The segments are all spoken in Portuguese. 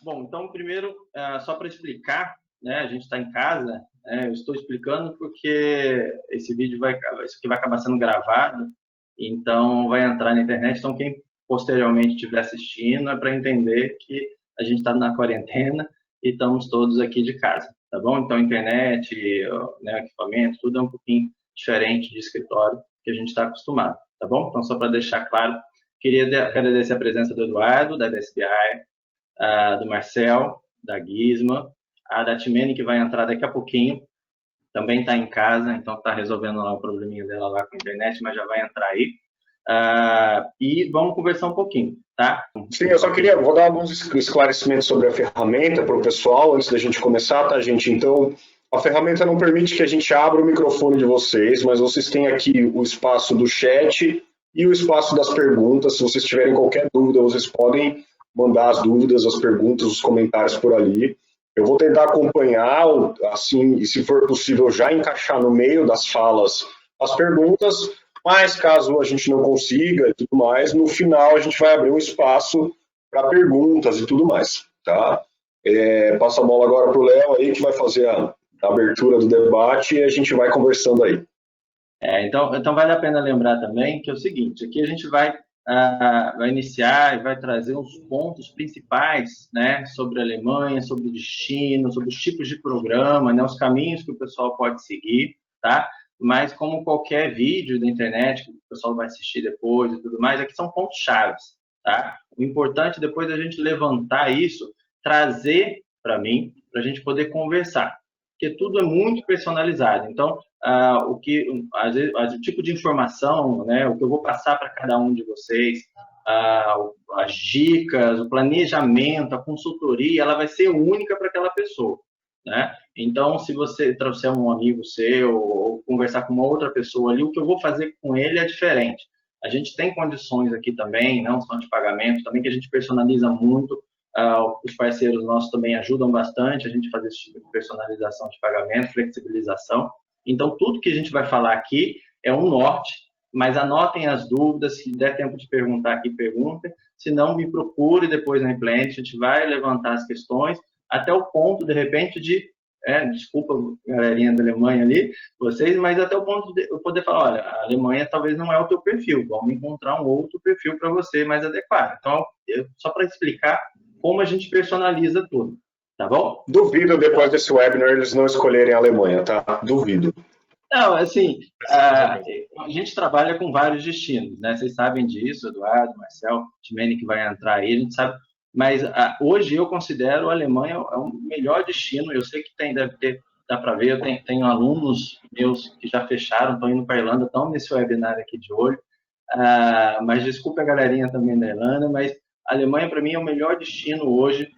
Bom, então, primeiro, só para explicar, né, a gente está em casa, eu estou explicando porque esse vídeo isso aqui vai acabar sendo gravado, então vai entrar na internet, então quem posteriormente estiver assistindo é para entender que a gente está na quarentena e estamos todos aqui de casa, tá bom? Então, internet, né, equipamento, tudo é um pouquinho diferente de escritório que a gente está acostumado, tá bom? Então, só para deixar claro, queria agradecer a presença do Eduardo, da DSBI, do Marcel, da Gizma, a da Timene, que vai entrar daqui a pouquinho, também está em casa, então está resolvendo lá o probleminha dela lá com a internet, mas já vai entrar aí. E vamos conversar um pouquinho, tá? Sim, eu só vou dar alguns esclarecimentos sobre a ferramenta para o pessoal, antes da gente começar, tá, gente? Então, a ferramenta não permite que a gente abra o microfone de vocês, mas vocês têm aqui o espaço do chat e o espaço das perguntas. Se vocês tiverem qualquer dúvida, vocês podem mandar as dúvidas, as perguntas, os comentários por ali. Eu vou tentar acompanhar, assim, e se for possível, já encaixar no meio das falas as perguntas, mas caso a gente não consiga e tudo mais, no final a gente vai abrir um espaço para perguntas e tudo mais, tá? Passo a bola agora para o Léo aí, que vai fazer a abertura do debate e a gente vai conversando aí. Então vale a pena lembrar também que é o seguinte, aqui a gente vai iniciar e vai trazer os pontos principais, né, sobre a Alemanha, sobre o destino, sobre os tipos de programa, né, os caminhos que o pessoal pode seguir, tá? Mas como qualquer vídeo da internet que o pessoal vai assistir depois e tudo mais, aqui são pontos chaves, tá? O importante depois é a gente levantar isso, trazer para mim, para a gente poder conversar, porque tudo é muito personalizado. Então, às vezes, o tipo de informação, né, o que eu vou passar para cada um de vocês, as dicas, o planejamento, a consultoria, ela vai ser única para aquela pessoa, né? Então, se você trouxer um amigo seu ou conversar com uma outra pessoa ali, o que eu vou fazer com ele é diferente. A gente tem condições aqui também, não só de pagamento, também que a gente personaliza muito. Os parceiros nossos também ajudam bastante a gente fazer esse tipo de personalização de pagamento, flexibilização. Então, tudo que a gente vai falar aqui é um norte, mas anotem as dúvidas, se der tempo de perguntar aqui, perguntem. Se não, me procure depois na Implant, a gente vai levantar as questões, até o ponto, de repente, desculpa, galerinha da Alemanha ali, vocês, mas até o ponto de eu poder falar, olha, a Alemanha talvez não é o teu perfil, vamos encontrar um outro perfil para você mais adequado. Então, só para explicar como a gente personaliza tudo, tá bom? Duvido depois desse webinar eles não escolherem a Alemanha, tá? Duvido. Não, assim, a gente trabalha com vários destinos, né? Vocês sabem disso, Eduardo, Marcel, Timene que vai entrar aí, a gente sabe. Mas hoje eu considero a Alemanha o melhor destino. Eu sei que dá para ver, eu tenho alunos meus que já fecharam, estão indo para a Irlanda, estão nesse webinar aqui de olho. Mas desculpa a galerinha também da Irlanda, mas a Alemanha para mim é o melhor destino hoje,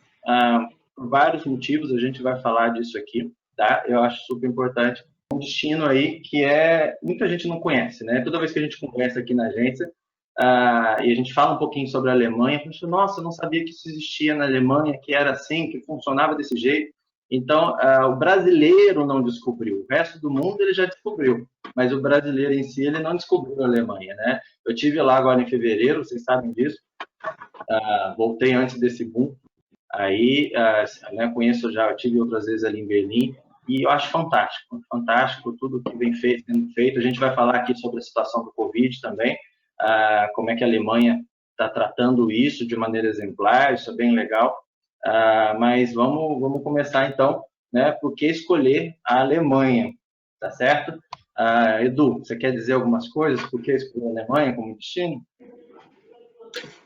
por vários motivos, a gente vai falar disso aqui, tá? Eu acho super importante. Um destino aí que muita gente não conhece, né? Toda vez que a gente conversa aqui na agência, e a gente fala um pouquinho sobre a Alemanha, a gente fala, nossa, eu não sabia que isso existia na Alemanha, que era assim, que funcionava desse jeito. Então, o brasileiro não descobriu, o resto do mundo ele já descobriu, mas o brasileiro em si, ele não descobriu a Alemanha, né? Eu tive lá agora em fevereiro, vocês sabem disso, voltei antes desse boom, aí, né, eu tive outras vezes ali em Berlim, e eu acho fantástico tudo que vem sendo feito. A gente vai falar aqui sobre a situação do Covid também, como é que a Alemanha está tratando isso de maneira exemplar, isso é bem legal. Mas vamos começar então, né? Por que escolher a Alemanha, tá certo? Edu, você quer dizer algumas coisas? Por que escolher a Alemanha como destino?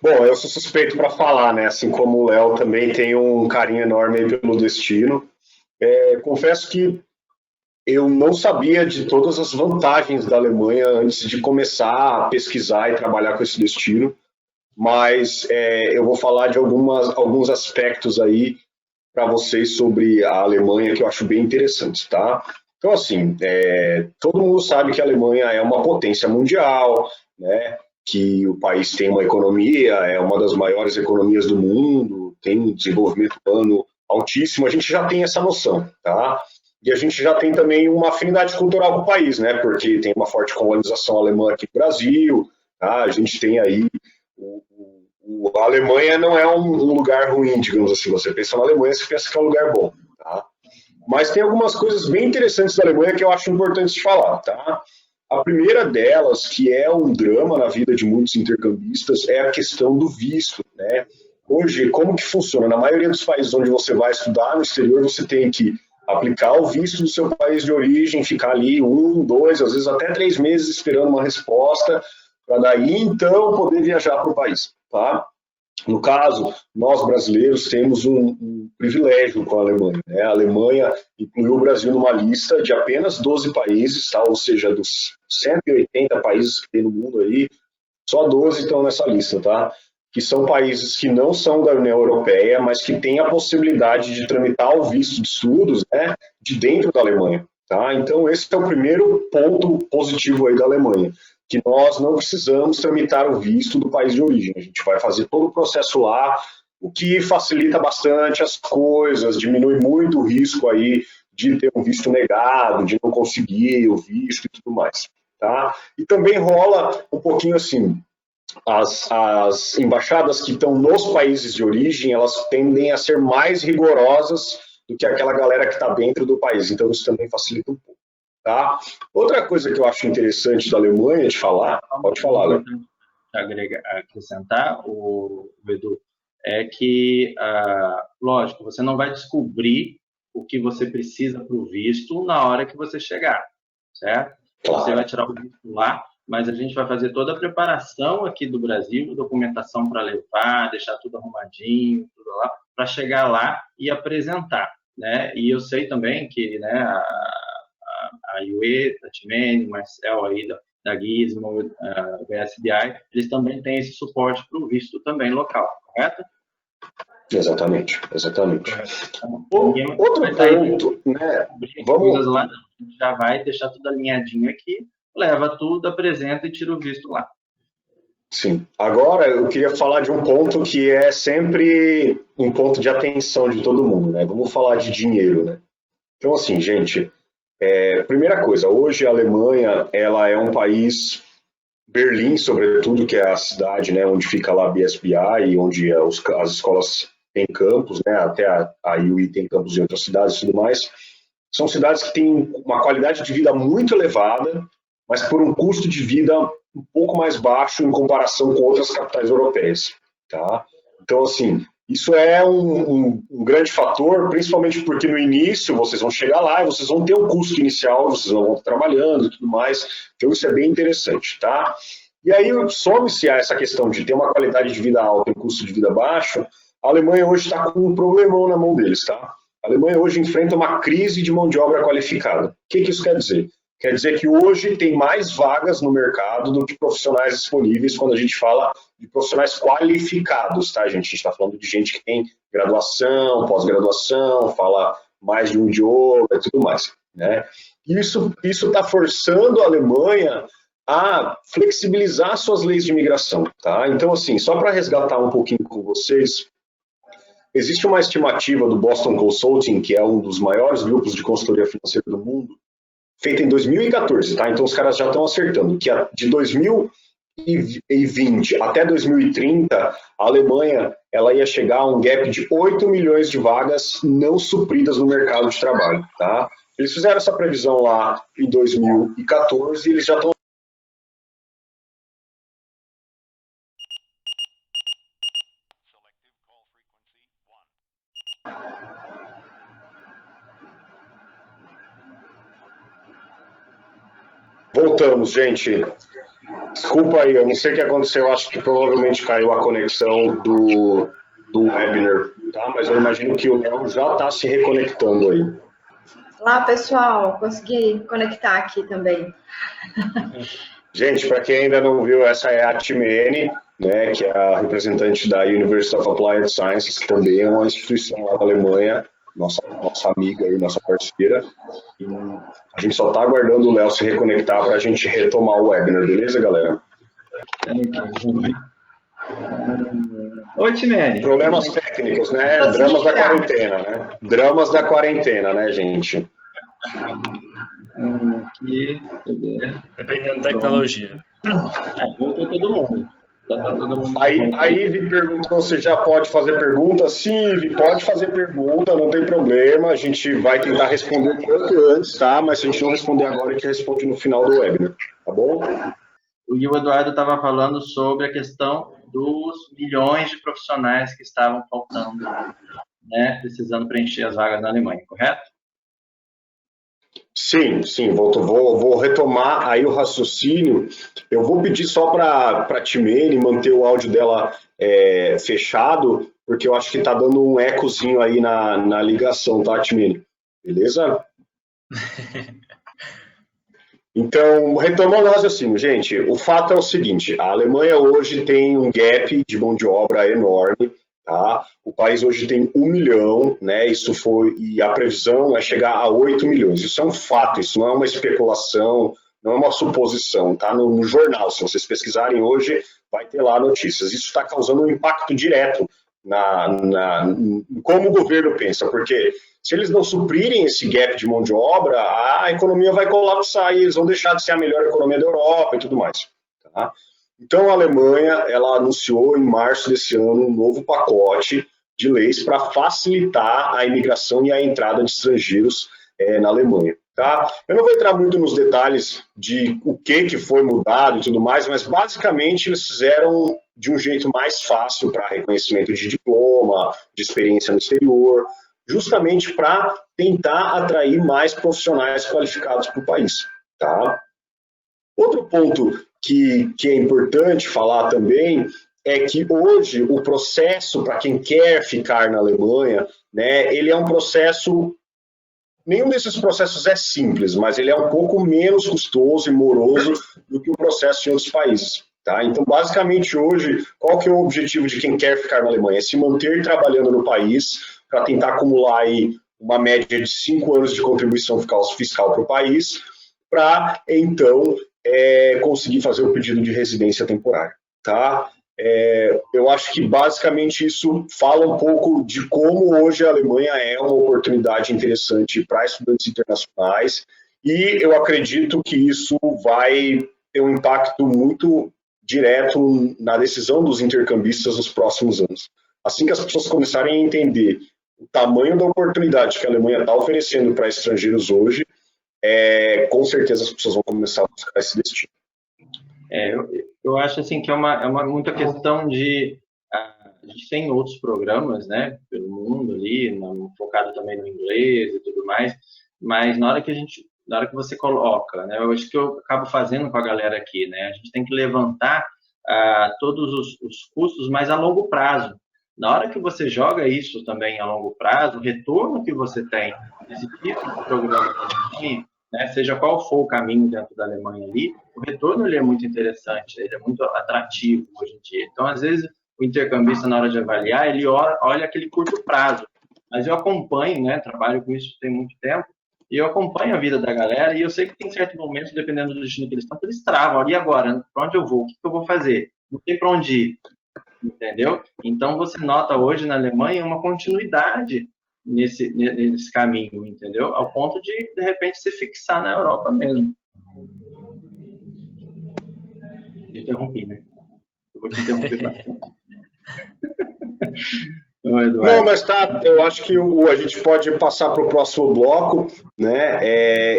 Bom, eu sou suspeito para falar, né? Assim como o Léo também tem um carinho enorme pelo destino. Confesso que eu não sabia de todas as vantagens da Alemanha antes de começar a pesquisar e trabalhar com esse destino, mas eu vou falar de alguns aspectos aí para vocês sobre a Alemanha que eu acho bem interessantes, tá? Então, assim, todo mundo sabe que a Alemanha é uma potência mundial, né? Que o país tem uma economia, é uma das maiores economias do mundo, tem um desenvolvimento humano altíssimo, a gente já tem essa noção, tá? E a gente já tem também uma afinidade cultural com o país, né? Porque tem uma forte colonização alemã aqui no Brasil, tá? A gente tem aí o a Alemanha não é um lugar ruim, digamos assim. Você pensa na Alemanha, você pensa que é um lugar bom, tá? Mas tem algumas coisas bem interessantes da Alemanha que eu acho importante de falar, tá? A primeira delas, que é um drama na vida de muitos intercambistas, é a questão do visto, né? Hoje, como que funciona? Na maioria dos países onde você vai estudar no exterior, você tem que aplicar o visto do seu país de origem, ficar ali 1, 2, às vezes até 3 meses esperando uma resposta, para daí, então, poder viajar para o país, tá? No caso, nós brasileiros temos um privilégio com a Alemanha, né? A Alemanha incluiu o Brasil numa lista de apenas 12 países, tá? Ou seja, dos 180 países que tem no mundo aí, só 12 estão nessa lista, tá? Que são países que não são da União Europeia, mas que têm a possibilidade de tramitar o visto de estudos, né, de dentro da Alemanha, tá? Então, esse é o primeiro ponto positivo aí da Alemanha, que nós não precisamos tramitar o visto do país de origem. A gente vai fazer todo o processo lá, o que facilita bastante as coisas, diminui muito o risco aí de ter um visto negado, de não conseguir o visto e tudo mais, tá? E também rola um pouquinho assim, as embaixadas que estão nos países de origem, elas tendem a ser mais rigorosas do que aquela galera que está dentro do país, então isso também facilita um pouco, tá? Outra coisa que eu acho interessante da Alemanha de falar, pode falar, Léo. Acrescentar, o Edu, é que, lógico, você não vai descobrir o que você precisa para o visto na hora que você chegar, certo? Claro. Você vai tirar o visto lá, mas a gente vai fazer toda a preparação aqui do Brasil, documentação para levar, deixar tudo arrumadinho, tudo lá, para chegar lá e apresentar, né? E eu sei também que, né, a UE, a Timene, o Marcel aí da Gizmo, a BSBI, eles também têm esse suporte para o visto também local, correto? Exatamente, exatamente. Outro ponto, né? Vamos lá, a gente já vai deixar tudo alinhadinho aqui, leva tudo, apresenta e tira o visto lá. Sim. Agora, eu queria falar de um ponto que é sempre um ponto de atenção de todo mundo, né? Vamos falar de dinheiro, né? Então, assim, gente, primeira coisa, hoje a Alemanha, ela é um país, Berlim, sobretudo, que é a cidade, né, onde fica lá a BSBI e onde as escolas têm campus, né? Até a UI tem campus em outras cidades e tudo mais. São cidades que têm uma qualidade de vida muito elevada, mas por um custo de vida um pouco mais baixo em comparação com outras capitais europeias, tá? Então, assim, isso é um grande fator, principalmente porque no início vocês vão chegar lá e vocês vão ter um custo inicial, vocês não vão estar trabalhando e tudo mais, então isso é bem interessante, tá? E aí, some-se a essa questão de ter uma qualidade de vida alta e um custo de vida baixo, a Alemanha hoje está com um problemão na mão deles, tá? A Alemanha hoje enfrenta uma crise de mão de obra qualificada. O que isso quer dizer? Quer dizer que hoje tem mais vagas no mercado do que profissionais disponíveis quando a gente fala de profissionais qualificados, tá, gente? A gente está falando de gente que tem graduação, pós-graduação, fala mais de um idioma e tudo mais, né? Isso está forçando a Alemanha a flexibilizar suas leis de imigração, tá? Então, assim, só para resgatar um pouquinho com vocês, existe uma estimativa do Boston Consulting, que é um dos maiores grupos de consultoria financeira do mundo, feita em 2014, tá? Então os caras já estão acertando que de 2020 até 2030, a Alemanha ela ia chegar a um gap de 8 milhões de vagas não supridas no mercado de trabalho, tá? Eles fizeram essa previsão lá em 2014 e eles já estão Voltamos, gente. Desculpa aí, eu não sei o que aconteceu, acho que provavelmente caiu a conexão do webinar, tá? Mas eu imagino que o Léo já está se reconectando aí. Olá, pessoal, consegui conectar aqui também. Gente, para quem ainda não viu, essa é a Timene, né, que é a representante da University of Applied Sciences, que também é uma instituição lá da Alemanha, nossa amiga e nossa parceira. E a gente só está aguardando o Léo se reconectar para a gente retomar o webinar, beleza, galera? Oi, Timene. Problemas técnicos, né? Dramas da quarentena, né? Dramas da quarentena, né, gente? Dependendo da tecnologia. Voltou todo mundo. Já tá todo mundo A Ive perguntou se já pode fazer pergunta. Sim, Ive, pode fazer pergunta, não tem problema. A gente vai tentar responder um pouco antes, tá? Mas se a gente não responder agora, a gente responde no final do webinar, tá bom? E o Eduardo estava falando sobre a questão dos milhões de profissionais que estavam faltando, né, precisando preencher as vagas na Alemanha, correto? Sim, vou retomar aí o raciocínio. Eu vou pedir só para a Timene manter o áudio dela fechado, porque eu acho que está dando um ecozinho aí na ligação, tá, Timene? Beleza? Então, retomando o raciocínio, gente, o fato é o seguinte, a Alemanha hoje tem um gap de mão de obra enorme, tá? O país hoje tem 1 milhão, né? E a previsão é chegar a 8 milhões. Isso é um fato, isso não é uma especulação, não é uma suposição, tá? No jornal, se vocês pesquisarem hoje, vai ter lá notícias. Isso está causando um impacto direto em como o governo pensa, porque se eles não suprirem esse gap de mão de obra, a economia vai colapsar e eles vão deixar de ser a melhor economia da Europa e tudo mais. Tá? Então, a Alemanha ela anunciou em março desse ano um novo pacote de leis para facilitar a imigração e a entrada de estrangeiros na Alemanha. Tá? Eu não vou entrar muito nos detalhes de o que foi mudado e tudo mais, mas basicamente eles fizeram de um jeito mais fácil para reconhecimento de diploma, de experiência no exterior, justamente para tentar atrair mais profissionais qualificados para o país. Tá? Outro ponto que é importante falar também é que hoje o processo para quem quer ficar na Alemanha, né, ele é um processo. Nenhum desses processos é simples, mas ele é um pouco menos custoso e moroso do que o processo em outros países. Tá? Então, basicamente, hoje, qual que é o objetivo de quem quer ficar na Alemanha? É se manter trabalhando no país para tentar acumular aí uma média de 5 anos de contribuição fiscal para o país, para, então, conseguir fazer o pedido de residência temporária. Tá? Eu acho que basicamente isso fala um pouco de como hoje a Alemanha é uma oportunidade interessante para estudantes internacionais e eu acredito que isso vai ter um impacto muito direto na decisão dos intercambistas nos próximos anos. Assim que as pessoas começarem a entender o tamanho da oportunidade que a Alemanha está oferecendo para estrangeiros hoje, com certeza as pessoas vão começar a buscar esse destino. Eu acho assim que é muita questão de a gente tem outros programas, né, pelo mundo ali, focado também no inglês e tudo mais, mas na hora que você coloca, né, eu acho que eu acabo fazendo com a galera aqui, né, a gente tem que levantar todos os custos, mas a longo prazo. Na hora que você joga isso também a longo prazo, o retorno que você tem nesse tipo de programa que a gente, né, seja qual for o caminho dentro da Alemanha ali, o retorno ele é muito interessante, ele é muito atrativo hoje em dia. Então, às vezes, o intercambista, na hora de avaliar, ele olha aquele curto prazo. Mas eu acompanho, né, trabalho com isso tem muito tempo, e eu acompanho a vida da galera, e eu sei que tem certos momentos, dependendo do destino que eles estão, que eles travam. E agora? Para onde eu vou? O que eu vou fazer? Não tem para onde ir. Entendeu? Então, você nota hoje na Alemanha uma continuidade nesse caminho, entendeu? Ao ponto de repente, se fixar na Europa mesmo. Interrompi, né? Eu vou te interromper bastante. Não, mas tá, eu acho que a gente pode passar para o próximo bloco, né?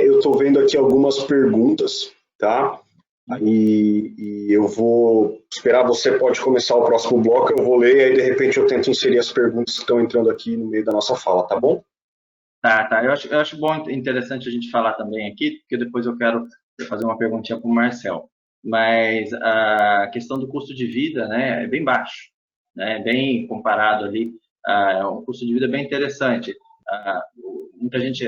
Eu estou vendo aqui algumas perguntas, tá? E eu vou esperar, você pode começar o próximo bloco, eu vou ler e aí de repente eu tento inserir as perguntas que estão entrando aqui no meio da nossa fala, tá bom? Tá. Eu acho bom, interessante a gente falar também aqui, porque depois eu quero fazer uma perguntinha para o Marcel. Mas a questão do custo de vida, né, é bem baixo, né, bem comparado ali, é um custo de vida bem interessante. Muita gente,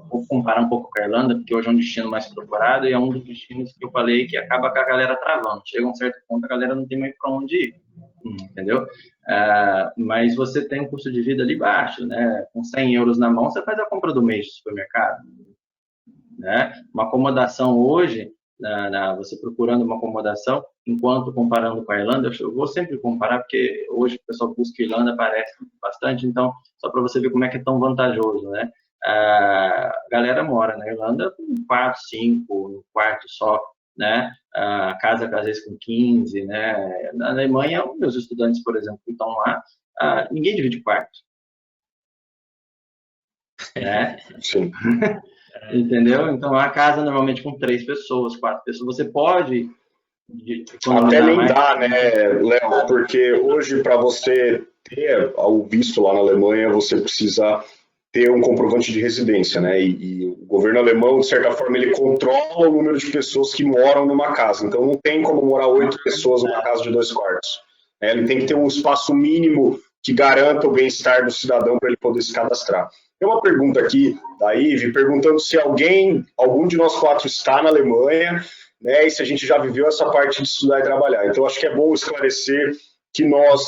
vou comparar um pouco com a Irlanda, porque hoje é um destino mais procurado e é um dos destinos que eu falei que acaba com a galera travando. Chega a um certo ponto, a galera não tem mais para onde ir, entendeu? Mas você tem um custo de vida ali baixo, né? Com 100 euros na mão, você faz a compra do mês do supermercado, né? Uma acomodação hoje, você procurando uma acomodação, enquanto comparando com a Irlanda, eu vou sempre comparar, porque hoje o pessoal busca a Irlanda, aparece bastante, então, só para você ver como é que é tão vantajoso, né? A galera mora na Irlanda com 4, 5, no quarto só, né? A casa, às vezes, com 15, né? Na Alemanha, meus estudantes, por exemplo, que estão lá, ninguém divide quarto, né? Sim. Entendeu? Então, a casa normalmente com 3 pessoas, 4 pessoas, você pode Até economizar nem mais. dá, né, Léo? Porque hoje, para você ter o visto lá na Alemanha, você precisa ter um comprovante de residência, né? E o governo alemão, de certa forma, ele controla o número de pessoas que moram numa casa. Então, não tem como morar 8 pessoas numa casa de 2 quartos. Ele tem que ter um espaço mínimo que garanta o bem-estar do cidadão para ele poder se cadastrar. Tem uma pergunta aqui da Ive, perguntando se algum de nós 4 está na Alemanha, né, e se a gente já viveu essa parte de estudar e trabalhar. Então, acho que é bom esclarecer que nós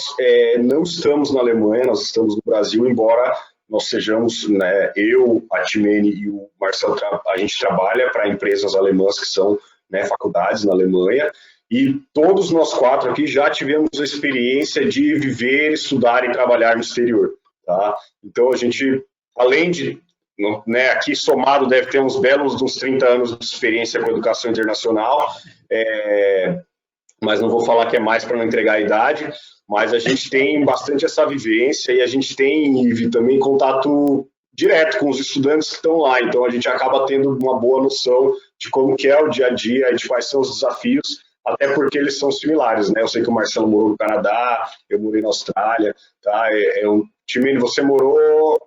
não estamos na Alemanha, nós estamos no Brasil, embora nós sejamos, né, eu, a Timene e o Marcelo, a gente trabalha para empresas alemãs que são, né, faculdades na Alemanha, e todos nós 4 aqui já tivemos a experiência de viver, estudar e trabalhar no exterior, tá? Então, a gente, além de, né, aqui somado deve ter uns belos uns 30 anos de experiência com educação internacional, mas não vou falar que é mais para não entregar a idade, mas a gente tem bastante essa vivência e a gente tem, Ive, também contato direto com os estudantes que estão lá, então a gente acaba tendo uma boa noção de como que é o dia a dia e de quais são os desafios, até porque eles são similares, né? Eu sei que o Marcelo morou no Canadá, eu morei na Austrália, tá? Timene, você morou...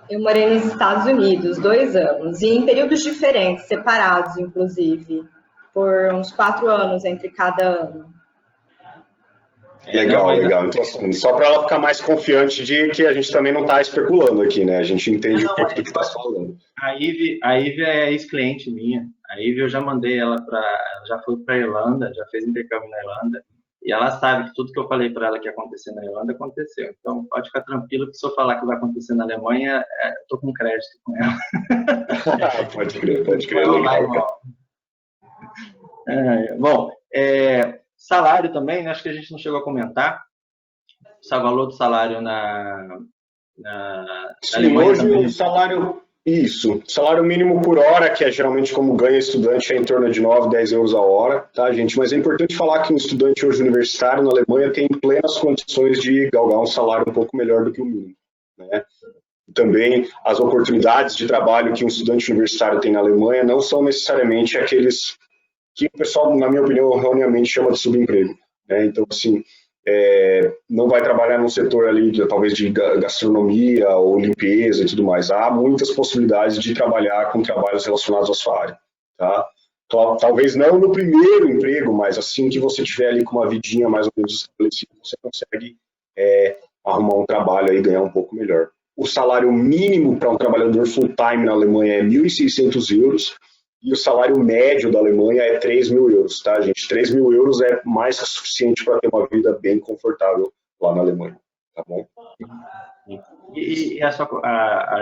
Eu morei nos Estados Unidos 2 anos, e em períodos diferentes, separados, inclusive, por uns 4 anos entre cada ano. Legal, legal. Então, assim, só para ela ficar mais confiante de que a gente também não está especulando aqui, né? A gente entende o que está falando. A Ive é ex-cliente minha. A Ive eu já mandei ela já foi para a Irlanda, já fez intercâmbio na Irlanda, e ela sabe que tudo que eu falei para ela que ia acontecer na Irlanda aconteceu. Então pode ficar tranquilo que se eu falar que vai acontecer na Alemanha, estou com crédito com ela. Pode crer, legal. Bom, salário também, né? Acho que a gente não chegou a comentar. O valor do salário na Sim, Alemanha hoje também. O salário mínimo por hora, que é geralmente como ganha estudante, é em torno de 9, 10 euros a hora, tá, gente? Mas é importante falar que um estudante hoje universitário na Alemanha tem plenas condições de galgar um salário um pouco melhor do que o mínimo, né? Também as oportunidades de trabalho que um estudante universitário tem na Alemanha não são necessariamente aqueles que o pessoal, na minha opinião, erroneamente chama de subemprego, né? Então, assim, não vai trabalhar num setor ali, talvez de gastronomia ou limpeza e tudo mais. Há muitas possibilidades de trabalhar com trabalhos relacionados à sua área, tá? Talvez não no primeiro emprego, mas assim que você tiver ali com uma vidinha mais ou menos estabelecida, você consegue arrumar um trabalho aí e ganhar um pouco melhor. O salário mínimo para um trabalhador full-time na Alemanha é 1.600 euros, e o salário médio da Alemanha é 3.000 euros, tá, gente? 3.000 euros é mais que suficiente para ter uma vida bem confortável lá na Alemanha, tá bom? E as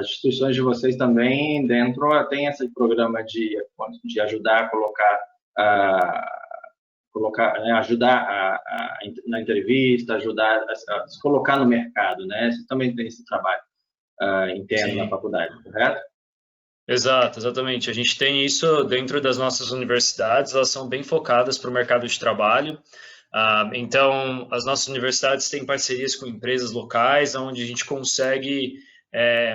instituições de vocês também dentro tem esse programa de ajudar a colocar, né, ajudar na entrevista, ajudar a se colocar no mercado, né? Você também tem esse trabalho interno na faculdade, correto? Exato, exatamente. A gente tem isso dentro das nossas universidades, elas são bem focadas para o mercado de trabalho. Então, as nossas universidades têm parcerias com empresas locais, onde a gente consegue,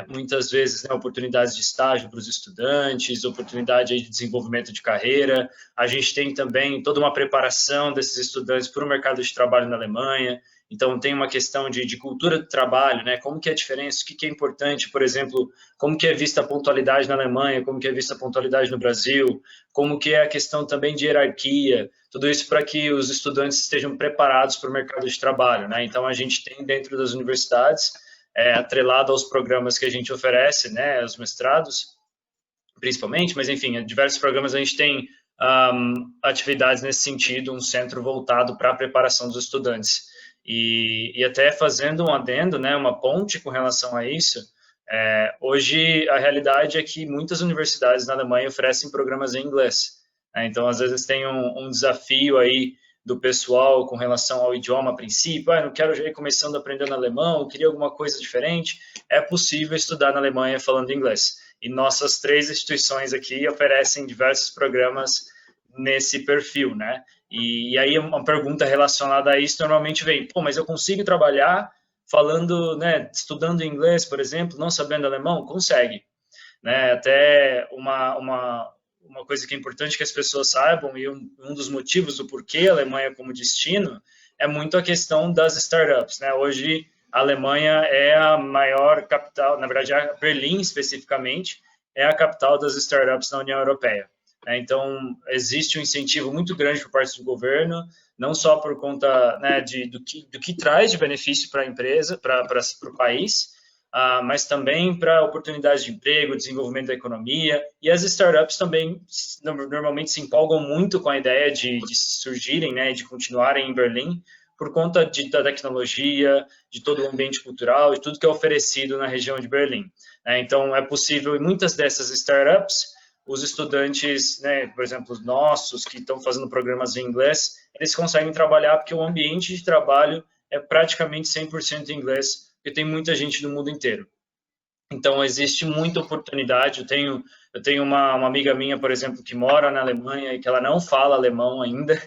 muitas vezes, né, oportunidades de estágio para os estudantes, oportunidade aí de desenvolvimento de carreira. A gente tem também toda uma preparação desses estudantes para o mercado de trabalho na Alemanha. Então, tem uma questão de cultura do trabalho, né? Como que é a diferença, o que é importante, por exemplo, como que é vista a pontualidade na Alemanha, como que é vista a pontualidade no Brasil, como que é a questão também de hierarquia, tudo isso para que os estudantes estejam preparados para o mercado de trabalho, né? Então, a gente tem dentro das universidades, atrelado aos programas que a gente oferece, né? Os mestrados, principalmente, mas, enfim, diversos programas a gente tem atividades nesse sentido, um centro voltado para a preparação dos estudantes. E até fazendo um adendo, né, uma ponte com relação a isso, hoje a realidade é que muitas universidades na Alemanha oferecem programas em inglês, né? Então, às vezes tem um desafio aí do pessoal com relação ao idioma a princípio, não quero já ir começando aprendendo alemão, eu queria alguma coisa diferente. É possível estudar na Alemanha falando inglês. e nossas 3 instituições aqui oferecem diversos programas nesse perfil, né? E aí uma pergunta relacionada a isso normalmente vem, pô, mas eu consigo trabalhar falando, né, estudando inglês, por exemplo, não sabendo alemão? Consegue, né? Até uma coisa que é importante que as pessoas saibam, e um dos motivos do porquê a Alemanha como destino, é muito a questão das startups, né? Hoje, a Alemanha é a maior capital, na verdade, a Berlim, especificamente, é a capital das startups na União Europeia. Então, existe um incentivo muito grande por parte do governo, não só por conta, né, do que traz de benefício para a empresa, para o país, mas também para oportunidades de emprego, desenvolvimento da economia, e as startups também normalmente se empolgam muito com a ideia de surgirem, né, de continuarem em Berlim, por conta da tecnologia, de todo o ambiente cultural, de tudo que é oferecido na região de Berlim. Então, é possível, em muitas dessas startups, os estudantes, né, por exemplo, os nossos, que estão fazendo programas em inglês, eles conseguem trabalhar porque o ambiente de trabalho é praticamente 100% em inglês, porque tem muita gente do mundo inteiro. Então, existe muita oportunidade. Eu tenho uma amiga minha, por exemplo, que mora na Alemanha e que ela não fala alemão ainda,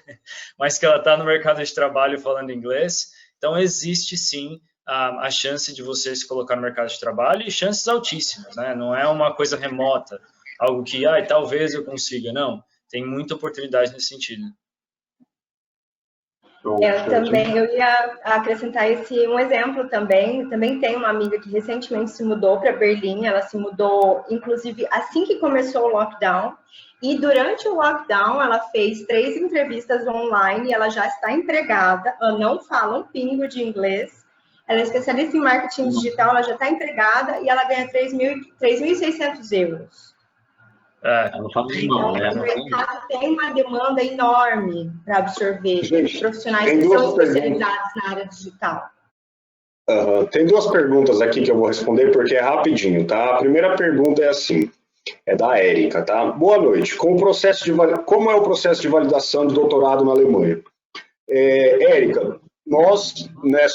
mas que ela está no mercado de trabalho falando inglês. Então, existe sim a chance de você se colocar no mercado de trabalho, e chances altíssimas, né? Não é uma coisa remota, algo que, talvez eu consiga. Não, tem muita oportunidade nesse sentido. Eu ia acrescentar um exemplo também. Também tem uma amiga que recentemente se mudou para Berlim. Ela se mudou, inclusive, assim que começou o lockdown. E durante o lockdown, ela fez 3 entrevistas online. Ela já está empregada. Ela não fala um pingo de inglês. Ela é especialista em marketing digital. Ela já está empregada e ela ganha 3.600 euros. Então, o mercado tem uma demanda enorme para absorver profissionais que são especializados na área digital. Tem 2 perguntas aqui que eu vou responder porque é rapidinho, tá? A primeira pergunta é assim, é da Érica, tá? Boa noite. Como é o processo de validação de doutorado na Alemanha? Érica, nós, né,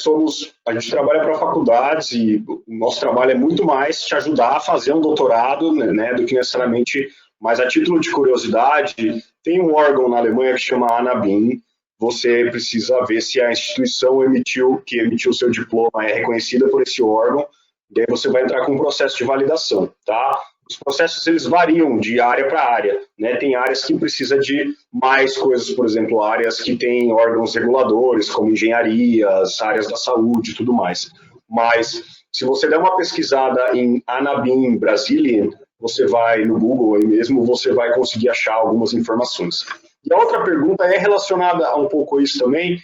a gente trabalha para faculdades e o nosso trabalho é muito mais te ajudar a fazer um doutorado, né, do que necessariamente, mas a título de curiosidade, tem um órgão na Alemanha que chama ANABIM. Você precisa ver se a instituição que emitiu o seu diploma é reconhecida por esse órgão, e aí você vai entrar com um processo de validação, tá? Os processos, eles variam de área para área, né? Tem áreas que precisa de mais coisas, por exemplo, áreas que têm órgãos reguladores, como engenharias, áreas da saúde e tudo mais. Mas, se você der uma pesquisada em ANABIM Brazilian, você vai no Google aí mesmo, você vai conseguir achar algumas informações. E a outra pergunta é relacionada a um pouco a isso também,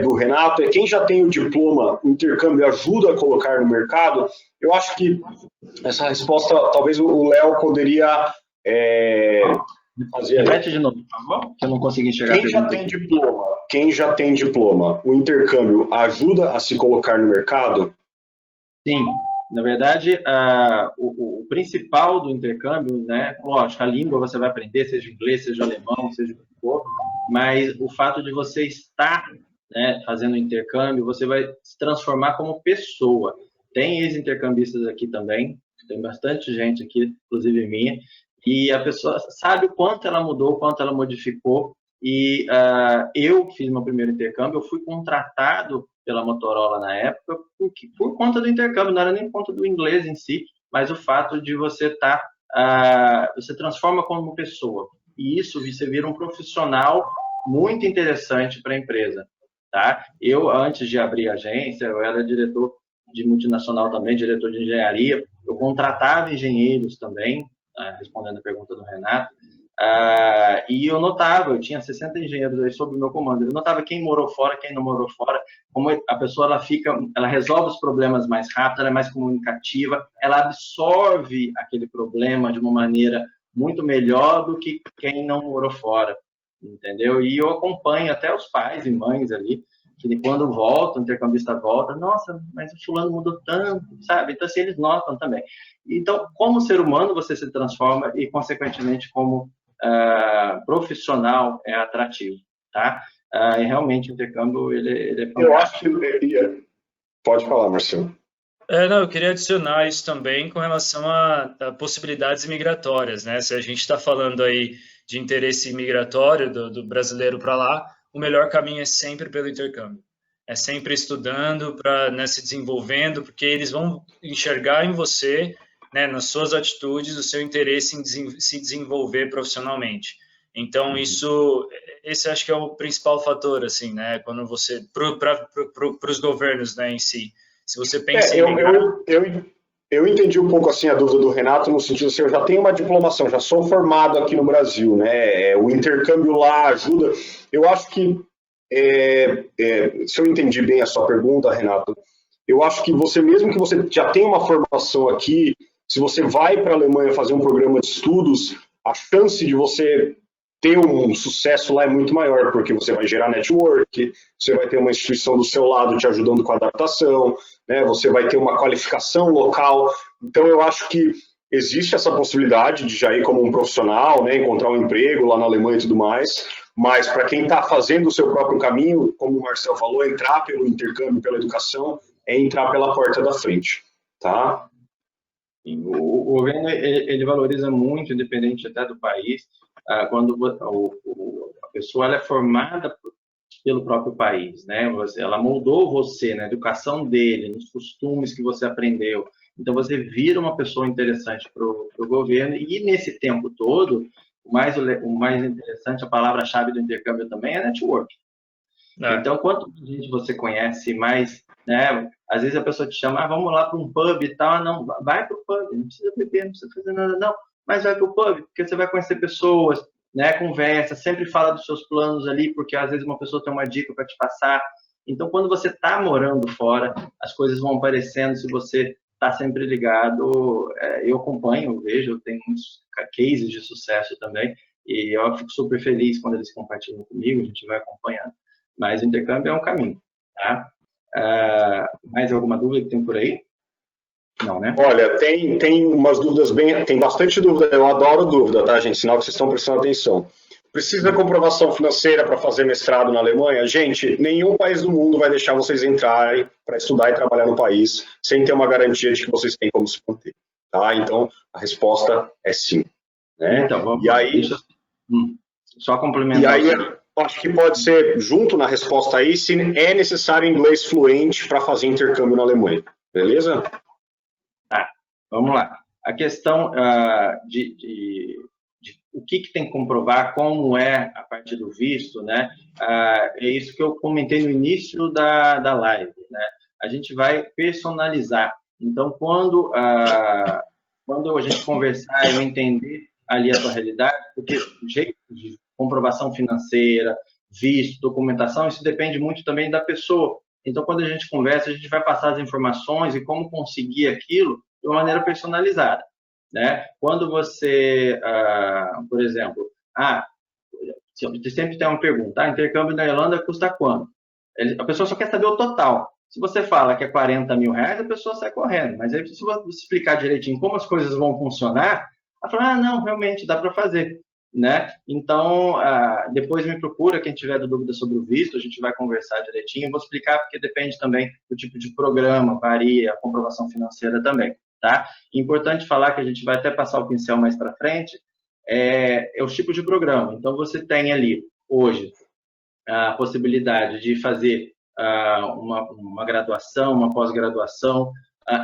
do Renato, quem já tem o diploma, o intercâmbio ajuda a colocar no mercado? Eu acho que essa resposta, talvez o Léo poderia fazer. Repete de novo, por favor, que eu não consegui enxergar. Quem já tem diploma, o intercâmbio ajuda a se colocar no mercado? Sim, na verdade, o principal do intercâmbio, né, lógico, a língua você vai aprender, seja inglês, seja alemão, seja o que for, mas o fato de você estar, né, fazendo intercâmbio, você vai se transformar como pessoa. Tem ex-intercambistas aqui também, tem bastante gente aqui, inclusive minha, e a pessoa sabe o quanto ela mudou, o quanto ela modificou. E eu fiz meu primeiro intercâmbio, eu fui contratado pela Motorola na época por conta do intercâmbio, não era nem por conta do inglês em si, mas o fato de você você transforma como pessoa. E isso você vira um profissional muito interessante para a empresa. Tá? Eu, antes de abrir a agência, eu era diretor de multinacional também, diretor de engenharia, eu contratava engenheiros também, respondendo a pergunta do Renato, e eu notava, eu tinha 60 engenheiros aí sob o meu comando, eu notava quem morou fora, quem não morou fora, como a pessoa ela resolve os problemas mais rápido, ela é mais comunicativa, ela absorve aquele problema de uma maneira muito melhor do que quem não morou fora, entendeu? E eu acompanho até os pais e mães ali, que quando voltam, o intercambista volta, nossa, mas o fulano mudou tanto, sabe? Então, assim, eles notam também. Então, como ser humano, você se transforma e, consequentemente, como profissional, é atrativo, tá? E realmente, o intercâmbio, ele é fantástico. Eu acho que... Pode falar, Marcelo. Não, eu queria adicionar isso também com relação a possibilidades migratórias, né? Se a gente está falando aí de interesse migratório do brasileiro para lá, o melhor caminho é sempre pelo intercâmbio. É sempre estudando para, né, se desenvolvendo, porque eles vão enxergar em você, né, nas suas atitudes, o seu interesse em se desenvolver profissionalmente. Então, esse acho que é o principal fator, assim, né? Quando você, para os governos, né, em si. Se você pensa em migrar... Eu entendi um pouco assim a dúvida do Renato, no sentido assim, eu já tenho uma diplomação, já sou formado aqui no Brasil, né? O intercâmbio lá ajuda. Eu acho que, se eu entendi bem a sua pergunta, Renato, eu acho que você, mesmo que você já tenha uma formação aqui, se você vai para a Alemanha fazer um programa de estudos, a chance de você ter um sucesso lá é muito maior, porque você vai gerar network, você vai ter uma instituição do seu lado te ajudando com a adaptação, né? Você vai ter uma qualificação local. Então, eu acho que existe essa possibilidade de já ir como um profissional, né? Encontrar um emprego lá na Alemanha e tudo mais, mas para quem está fazendo o seu próprio caminho, como o Marcel falou, entrar pelo intercâmbio, pela educação, é entrar pela porta da frente, tá? O governo ele valoriza muito, independente até do país, quando a pessoa ela é formada pelo próprio país, né? Ela moldou você na educação dele, nos costumes que você aprendeu. Então você vira uma pessoa interessante para o governo e nesse tempo todo, o mais interessante, a palavra-chave do intercâmbio também é network. Então, quanto gente você conhece mais, né? Às vezes a pessoa te chama, vamos lá para um pub e tal. Não, vai para o pub, não precisa beber, não precisa fazer nada, não. Mas vai para o pub, porque você vai conhecer pessoas, né? Conversa, sempre fala dos seus planos ali, porque às vezes uma pessoa tem uma dica para te passar. Então, quando você está morando fora, as coisas vão aparecendo se você está sempre ligado. Eu acompanho, eu vejo, eu tenho uns cases de sucesso também, e eu fico super feliz quando eles compartilham comigo, a gente vai acompanhando. Mas o intercâmbio é um caminho, tá? Mais alguma dúvida que tem por aí? Não, né? Olha, tem umas dúvidas tem bastante dúvida, eu adoro dúvida, tá, gente? Sinal que vocês estão prestando atenção. Precisa de comprovação financeira para fazer mestrado na Alemanha? Gente, nenhum país do mundo vai deixar vocês entrarem para estudar e trabalhar no país sem ter uma garantia de que vocês têm como se manter, tá? Então, a resposta é sim. Né? Então, vamos e aí, só complementar. E aí, acho que pode ser, junto na resposta aí, se é necessário inglês fluente para fazer intercâmbio na Alemanha. Beleza? Vamos lá. A questão de o que tem que comprovar, como é a parte do visto, né? É isso que eu comentei no início da live, né? A gente vai personalizar. Então, quando a gente conversar e eu entender ali a sua realidade, porque o jeito de comprovação financeira, visto, documentação, isso depende muito também da pessoa. Então, quando a gente conversa, a gente vai passar as informações e como conseguir aquilo de uma maneira personalizada, né? Quando você, por exemplo, sempre tem uma pergunta, intercâmbio na Irlanda custa quanto? A pessoa só quer saber o total. Se você fala que é 40 mil reais, a pessoa sai correndo. Mas aí, se você explicar direitinho como as coisas vão funcionar, ela fala, não, realmente, dá para fazer. Né? Então, depois me procura, quem tiver dúvida sobre o visto, a gente vai conversar direitinho. Eu vou explicar, porque depende também do tipo de programa, varia, a comprovação financeira também. Tá? Importante falar que a gente vai até passar o pincel mais para frente, é os tipos de programa. Então, você tem ali, hoje, a possibilidade de fazer uma graduação, uma pós-graduação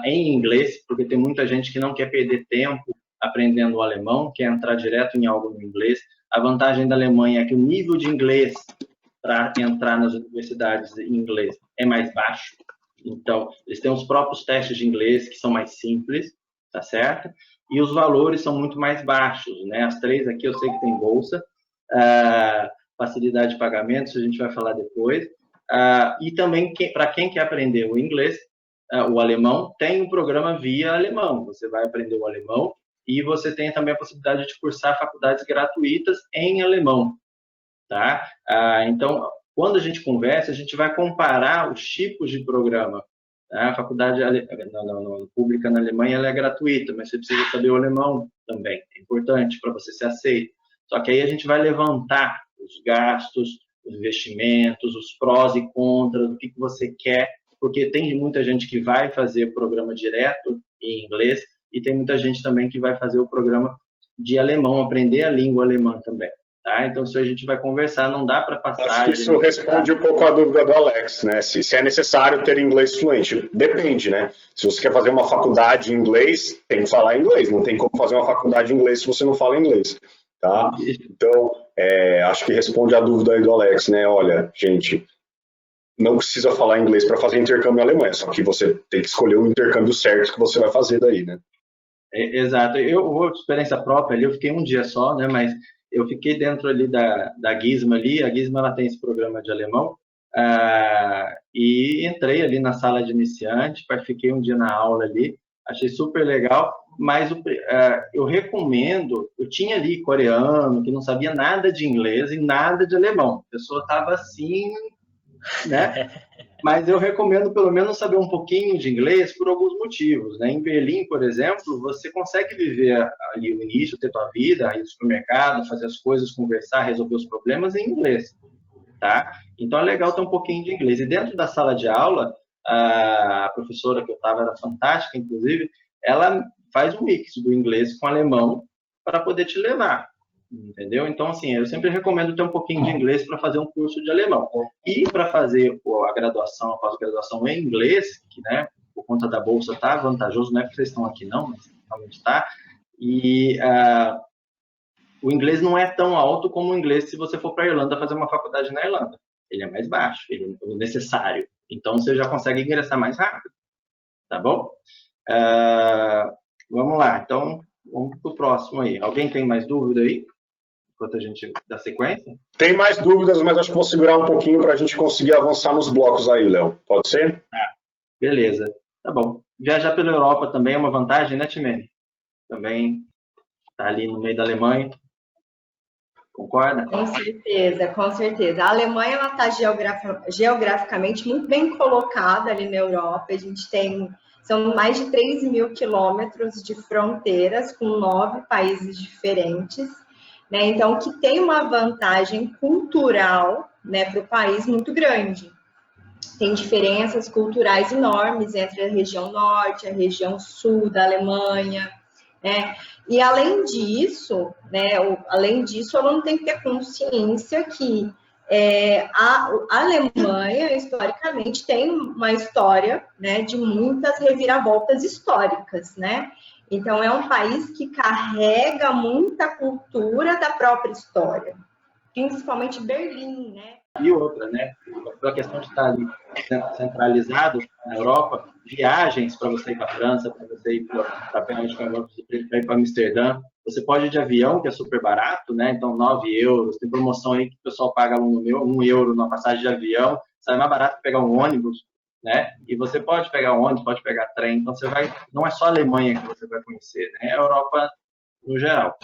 em inglês, porque tem muita gente que não quer perder tempo aprendendo o alemão, quer entrar direto em algo no inglês. A vantagem da Alemanha é que o nível de inglês para entrar nas universidades em inglês é mais baixo. Então, eles têm os próprios testes de inglês, que são mais simples, tá certo? E os valores são muito mais baixos, né? As três aqui eu sei que tem bolsa, facilidade de pagamento, isso a gente vai falar depois. E também, para quem quer aprender o inglês, o alemão, tem um programa via alemão. Você vai aprender o alemão e você tem também a possibilidade de cursar faculdades gratuitas em alemão, tá? Então, quando a gente conversa, a gente vai comparar os tipos de programa. Tá? A faculdade pública na Alemanha ela é gratuita, mas você precisa saber o alemão também. É importante para você ser aceito. Só que aí a gente vai levantar os gastos, os investimentos, os prós e contras, o que você quer porque tem muita gente que vai fazer o programa direto em inglês e tem muita gente também que vai fazer o programa de alemão, aprender a língua alemã também. Tá? Então, se a gente vai conversar, não dá para passar... Acho que isso responde um pouco a dúvida do Alex, né? Se é necessário ter inglês fluente. Depende, né? Se você quer fazer uma faculdade em inglês, tem que falar inglês. Não tem como fazer uma faculdade em inglês se você não fala inglês, tá? Então, acho que responde a dúvida aí do Alex, né? Olha, gente, não precisa falar inglês para fazer intercâmbio em Alemanha, só que você tem que escolher o intercâmbio certo que você vai fazer daí, né? Exato. Eu vou de experiência própria ali, eu fiquei um dia só, né? Mas eu fiquei dentro ali da Gizmo ali, a Gizmo ela tem esse programa de alemão, e entrei ali na sala de iniciante, fiquei um dia na aula ali, achei super legal, mas eu recomendo, eu tinha ali coreano, que não sabia nada de inglês e nada de alemão, a pessoa estava assim, né? Mas eu recomendo pelo menos saber um pouquinho de inglês por alguns motivos, né? Em Berlim, por exemplo, você consegue viver ali o início, ter tua vida, ir no supermercado, fazer as coisas, conversar, resolver os problemas em inglês, tá? Então é legal ter um pouquinho de inglês. E dentro da sala de aula, a professora que eu estava era fantástica, inclusive, ela faz um mix do inglês com o alemão para poder te levar. Entendeu? Então, assim, eu sempre recomendo ter um pouquinho de inglês para fazer um curso de alemão. E para fazer a graduação, a pós-graduação em inglês, que, né, por conta da bolsa está vantajoso, não é porque vocês estão aqui não, mas realmente está. E o inglês não é tão alto como o inglês se você for para a Irlanda fazer uma faculdade na Irlanda. Ele é mais baixo, ele é necessário. Então, você já consegue ingressar mais rápido. Tá bom? Vamos lá. Então, vamos para o próximo aí. Alguém tem mais dúvida aí? Enquanto a gente dá sequência? Tem mais dúvidas, mas acho que vou segurar um pouquinho para a gente conseguir avançar nos blocos aí, Léo. Pode ser? Beleza. Tá bom. Viajar pela Europa também é uma vantagem, né, Timene? Também está ali no meio da Alemanha. Concorda? Com certeza, com certeza. A Alemanha está geograficamente muito bem colocada ali na Europa. A gente são mais de 3.000 quilômetros de fronteiras com 9 países diferentes. Né? Então, que tem uma vantagem cultural, né, para o país muito grande. Tem diferenças culturais enormes entre a região norte e a região sul da Alemanha. Né? E além disso, o aluno tem que ter consciência que a Alemanha, historicamente, tem uma história, né, de muitas reviravoltas históricas, né? Então, é um país que carrega muita cultura da própria história, principalmente Berlim, né? E outra, né? Pela questão de estar ali centralizado na Europa, viagens para você ir para a França, para você ir para a Bélgica, para ir para Amsterdã, você pode ir de avião, que é super barato, né? Então, 9 euros. Tem promoção aí que o pessoal paga 1 euro na passagem de avião, sai mais barato que pegar um ônibus, né? E você pode pegar ônibus, pode pegar trem, então você vai, não é só a Alemanha que você vai conhecer, né? É a Europa no geral.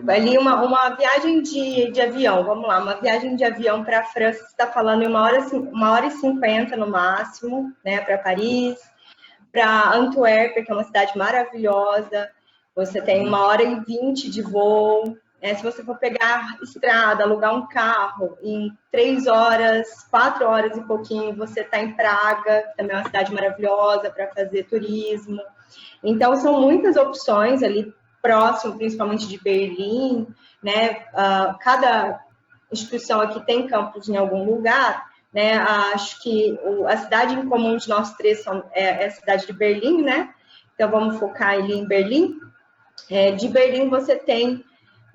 Ali uma viagem de avião, vamos lá, uma viagem de avião para a França, você está falando em 1h50 no máximo, né? Para Paris, para Antuérpia, que é uma cidade maravilhosa, você tem 1h20 de voo. Se você for pegar estrada, alugar um carro, em 3 horas, 4 horas e pouquinho, você está em Praga, que também é uma cidade maravilhosa para fazer turismo. Então, são muitas opções ali próximo, principalmente de Berlim, né? Cada instituição aqui tem campus em algum lugar, né? Acho que a cidade em comum de nós três é a cidade de Berlim, né? Então, vamos focar ali em Berlim. De Berlim, você tem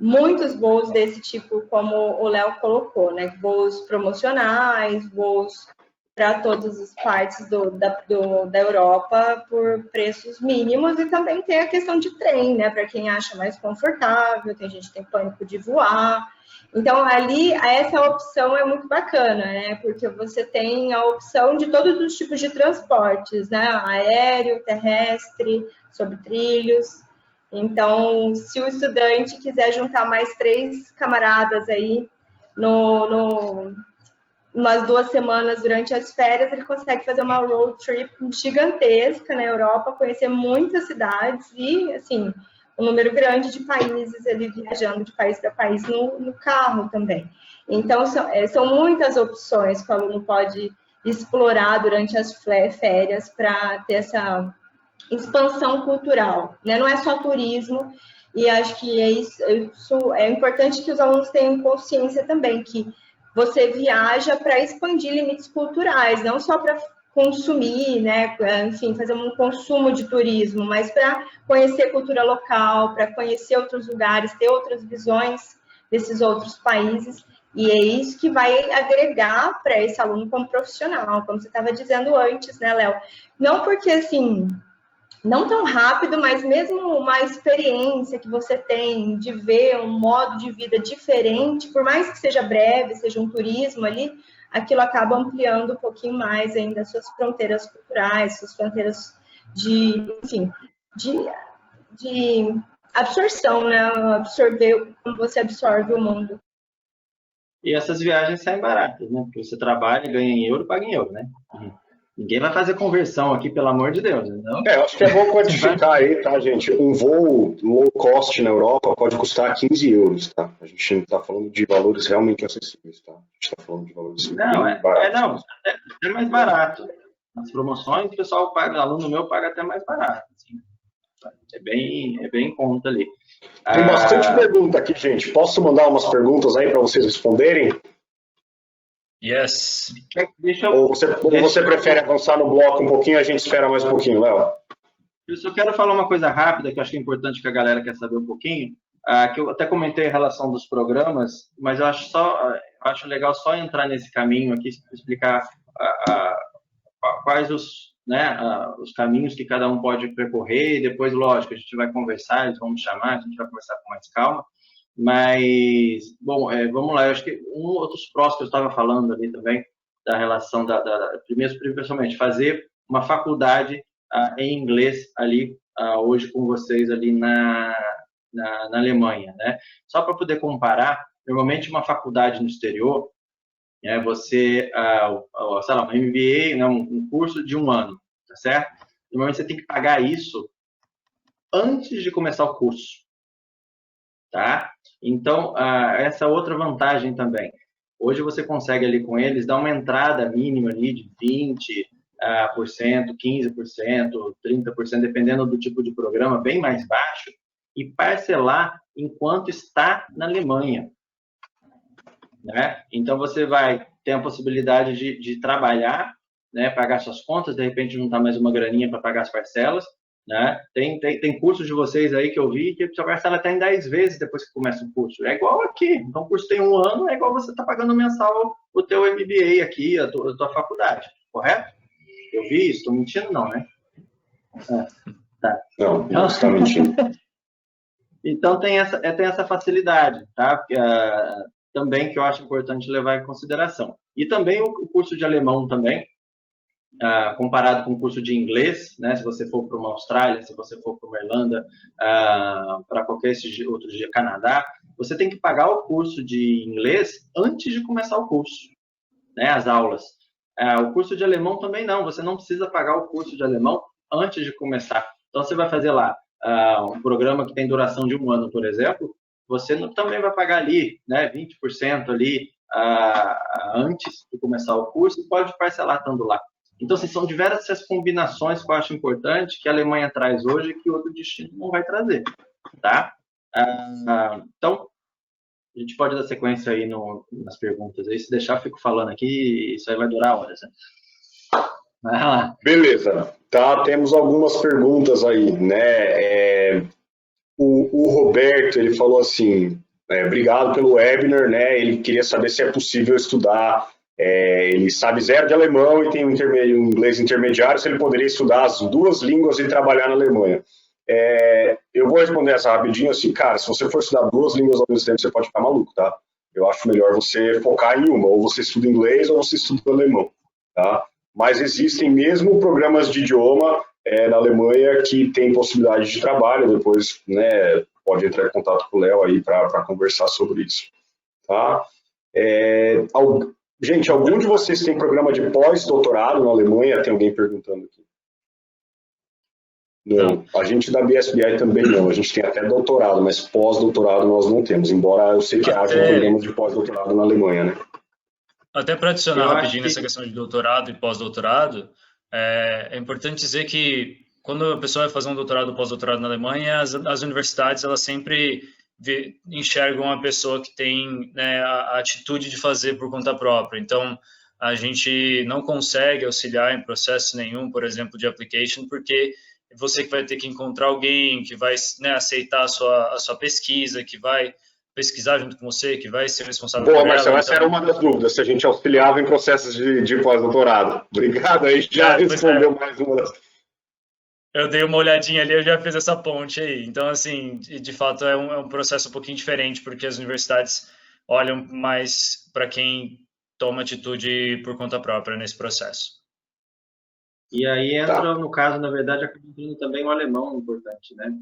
muitos voos desse tipo, como o Léo colocou, né? Voos promocionais, voos para todas as partes da Europa por preços mínimos, e também tem a questão de trem, né? Para quem acha mais confortável, tem gente que tem pânico de voar. Então, ali, essa opção é muito bacana, né? Porque você tem a opção de todos os tipos de transportes, né? Aéreo, terrestre, sobre trilhos. Então, se o estudante quiser juntar mais 3 camaradas aí umas 2 semanas durante as férias, ele consegue fazer uma road trip gigantesca na Europa, conhecer muitas cidades e, assim, um número grande de países, ele viajando de país para país no carro também. Então, são muitas opções que o aluno pode explorar durante as férias para ter essa expansão cultural, né? Não é só turismo, e acho que isso é importante que os alunos tenham consciência também, que você viaja para expandir limites culturais, não só para consumir, né? Enfim, fazer um consumo de turismo, mas para conhecer cultura local, para conhecer outros lugares, ter outras visões desses outros países, e é isso que vai agregar para esse aluno como profissional, como você estava dizendo antes, né, Léo? Não porque, assim, não tão rápido, mas mesmo uma experiência que você tem de ver um modo de vida diferente, por mais que seja breve, seja um turismo ali, aquilo acaba ampliando um pouquinho mais ainda as suas fronteiras culturais, suas fronteiras enfim, de absorção, né? Absorver, como você absorve o mundo. E essas viagens saem baratas, né? Porque você trabalha, ganha em euro, paga em euro, né? Ninguém vai fazer conversão aqui, pelo amor de Deus, não? Eu acho que é bom quantificar aí, tá, gente? Um voo low cost na Europa pode custar 15 euros, tá? A gente não está falando de valores realmente acessíveis, tá? A gente está falando de valores baratos. É mais barato. Nas promoções, o pessoal paga, aluno meu paga até mais barato. Assim. É bem em conta ali. Tem bastante pergunta aqui, gente. Posso mandar umas perguntas aí para vocês responderem? Yes. Ou você prefere avançar no bloco um pouquinho, a gente espera mais um pouquinho, Léo? Eu só quero falar uma coisa rápida, que eu acho que é importante que a galera quer saber um pouquinho, que eu até comentei em relação dos programas, mas eu acho legal só entrar nesse caminho aqui, explicar quais os caminhos que cada um pode percorrer, e depois, lógico, a gente vai conversar, eles vão me chamar, a gente vai conversar com mais calma. Mas, bom, vamos lá, eu acho que outros prós que eu estava falando ali também, da relação primeiro, principalmente, fazer uma faculdade em inglês ali, hoje com vocês ali na Alemanha, né? Só para poder comparar, normalmente uma faculdade no exterior, você, sei lá, um MBA, né, um curso de 1 ano, tá certo? Normalmente você tem que pagar isso antes de começar o curso. Tá? Então, essa outra vantagem também. Hoje você consegue ali com eles dar uma entrada mínima ali de 20%, 15%, 30%, dependendo do tipo de programa, bem mais baixo, e parcelar enquanto está na Alemanha. Né? Então, você vai ter a possibilidade de trabalhar, né, pagar suas contas, de repente juntar mais uma graninha para pagar as parcelas. Né? Tem cursos de vocês aí que eu vi que você parcela até em 10 vezes depois que começa o curso. É igual aqui. Então, o curso tem 1 ano, é igual você está pagando mensal o teu MBA aqui, a tua faculdade. Correto? Eu vi isso? Estou mentindo? Não, né? Tá. Não está mentindo. Então, tem essa facilidade, tá? Também que eu acho importante levar em consideração. E também o curso de alemão também, comparado com o curso de inglês, né? Se você for para uma Austrália, se você for para uma Irlanda, para qualquer outro dia, Canadá, você tem que pagar o curso de inglês antes de começar o curso, né? As aulas. O curso de alemão também não, você não precisa pagar o curso de alemão antes de começar. Então, você vai fazer lá um programa que tem duração de 1 ano, por exemplo, você também vai pagar ali, né, 20% ali antes de começar o curso e pode parcelar estando lá. Então, assim, são diversas combinações que eu acho importante que a Alemanha traz hoje que outro destino não vai trazer, tá? Então, a gente pode dar sequência aí nas perguntas. Aí, se deixar, eu fico falando aqui, isso aí vai durar horas, né? Vai lá. Beleza. Tá, temos algumas perguntas aí, né? O Roberto, ele falou assim, obrigado pelo webinar, né? Ele queria saber se é possível estudar. Ele sabe 0 de alemão e tem um inglês intermediário, se ele poderia estudar as 2 línguas e trabalhar na Alemanha. Eu vou responder essa rapidinho assim, cara, se você for estudar 2 línguas ao mesmo tempo, você pode ficar maluco, tá? Eu acho melhor você focar em uma, ou você estuda inglês ou você estuda alemão, tá? Mas existem mesmo programas de idioma na Alemanha que tem possibilidade de trabalho, depois, né, pode entrar em contato com o Léo aí para conversar sobre isso, tá? Gente, algum de vocês tem programa de pós-doutorado na Alemanha? Tem alguém perguntando aqui? Não. A gente da BSBI também não. A gente tem até doutorado, mas pós-doutorado nós não temos. Embora eu sei que haja um programa de pós-doutorado na Alemanha, né? Até para adicionar Eu acho rapidinho que nessa questão de doutorado e pós-doutorado, é importante dizer que quando a pessoa vai fazer um doutorado ou pós-doutorado na Alemanha, as universidades elas sempre enxergam a pessoa que tem, né, a atitude de fazer por conta própria. Então, a gente não consegue auxiliar em processo nenhum, por exemplo, de application, porque você que vai ter que encontrar alguém que vai, né, aceitar a sua pesquisa, que vai pesquisar junto com você, que vai ser responsável Boa, por ela. Marcelo, essa Então, era uma das dúvidas, se a gente auxiliava em processos de pós-doutorado. Obrigado, aí já respondeu mais uma das... Eu dei uma olhadinha ali, eu já fiz essa ponte aí. Então, assim, de fato é um processo um pouquinho diferente, porque as universidades olham mais para quem toma atitude por conta própria nesse processo. E aí entra, Tá. no caso, na verdade, acaba entrando também o alemão importante, né?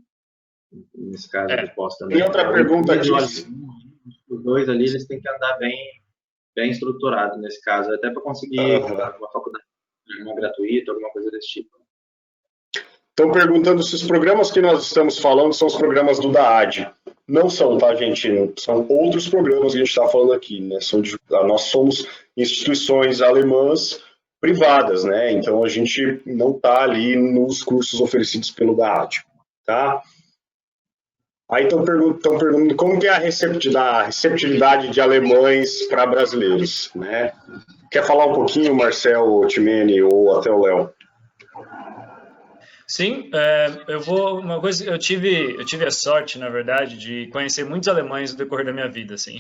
Nesse caso do pós também. Tem outra pergunta aqui. Os dois ali, eles têm que andar bem estruturados nesse caso, até para conseguir uma faculdade uma gratuita, alguma coisa desse tipo. Estão perguntando se os programas que nós estamos falando são os programas do DAAD. Não são, tá, gente? São outros programas que a gente está falando aqui, né? Nós somos instituições alemãs privadas, né? Então a gente não está ali nos cursos oferecidos pelo DAAD, tá? Aí estão perguntando como que é a receptividade de alemães para brasileiros, né? Quer falar um pouquinho, Marcel, Timene ou até o Léo? Sim, eu tive a sorte, na verdade, de conhecer muitos alemães no decorrer da minha vida, assim.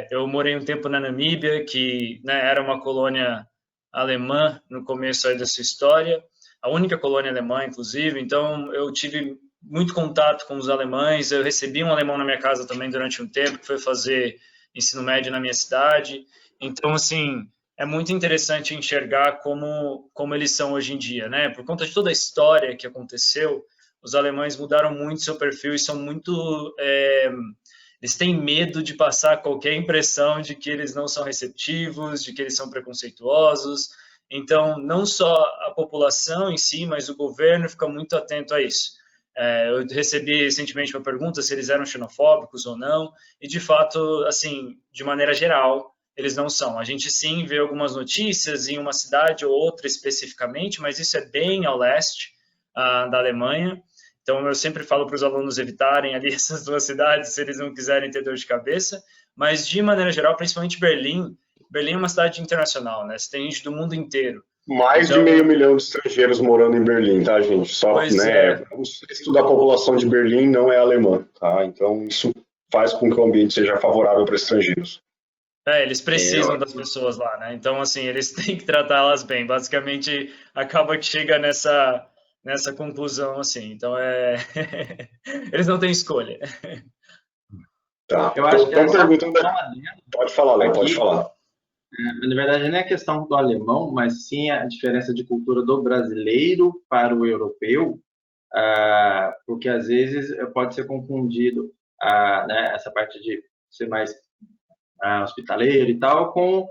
Eu morei um tempo na Namíbia, que, né, era uma colônia alemã no começo aí da sua história, a única colônia alemã, inclusive, então eu tive muito contato com os alemães, eu recebi um alemão na minha casa também durante um tempo, que foi fazer ensino médio na minha cidade, então, assim, é muito interessante enxergar como eles são hoje em dia, né? Por conta de toda a história que aconteceu, os alemães mudaram muito seu perfil e são muito... eles têm medo de passar qualquer impressão de que eles não são receptivos, de que eles são preconceituosos. Então, não só a população em si, mas o governo fica muito atento a isso. Eu recebi recentemente uma pergunta se eles eram xenofóbicos ou não, e de fato, assim, de maneira geral, eles não são. A gente sim vê algumas notícias em uma cidade ou outra especificamente, mas isso é bem ao leste da Alemanha. Então, eu sempre falo para os alunos evitarem ali essas duas cidades, se eles não quiserem ter dor de cabeça. Mas, de maneira geral, principalmente Berlim é uma cidade internacional, né? Você tem gente do mundo inteiro. Mais de 500 mil de estrangeiros morando em Berlim, tá, gente? Só, né, um sexto da população de Berlim não é alemã, tá? Então, isso faz com que o ambiente seja favorável para estrangeiros. Eles precisam das pessoas lá, né? Então, assim, eles têm que tratá-las bem. Basicamente, acaba que chega nessa conclusão, assim. Então, eles não têm escolha. Tá. Eu acho que Pode falar, Léo, pode falar. Na verdade, não é questão do alemão, mas sim a diferença de cultura do brasileiro para o europeu, porque às vezes pode ser confundido né, essa parte de ser mais hospitaleiro e tal com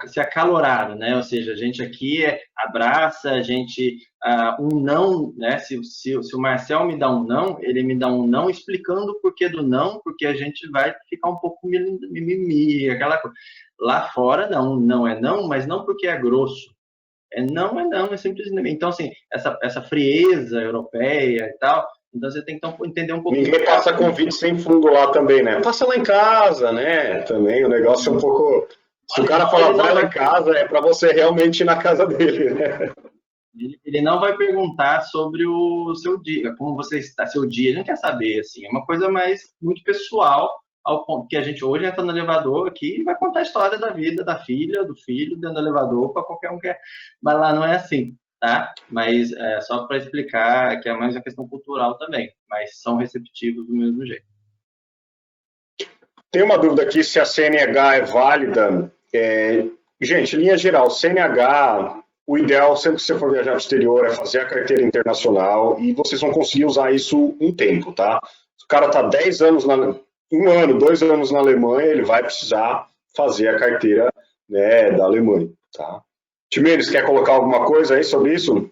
se acalorado, né? Ou seja, a gente aqui abraça, a gente um não, né? Se o Marcel me dá um não, ele me dá um não explicando o porquê do não, porque a gente vai ficar um pouco mimimi, aquela coisa. Lá fora não é não, mas não porque é grosso. É não, é simplesmente. Então, assim, essa frieza europeia e tal, então você tem que entender um pouco. Ninguém passa convite sem fundo lá também, né? Passa lá em casa, né? Também o negócio é um pouco... Se o cara falar vai lá em casa, é para você realmente ir na casa dele, né? Ele não vai perguntar sobre o seu dia, como você está, seu dia, ele não quer saber, assim, é uma coisa mais muito pessoal, ao ponto que a gente hoje entra no elevador aqui e vai contar a história da vida da filha, do filho, dentro do elevador, para qualquer um que mas lá não é assim, tá? Mas só para explicar que é mais uma questão cultural também, mas são receptivos do mesmo jeito. Tem uma dúvida aqui se a CNH é válida. Gente, em linha geral, CNH, o ideal, sempre que você for viajar para o exterior, é fazer a carteira internacional e vocês vão conseguir usar isso um tempo, tá? Se o cara está 10 anos, 1 ano, 2 anos na Alemanha, ele vai precisar fazer a carteira, né, da Alemanha, tá? Timenes, quer colocar alguma coisa aí sobre isso?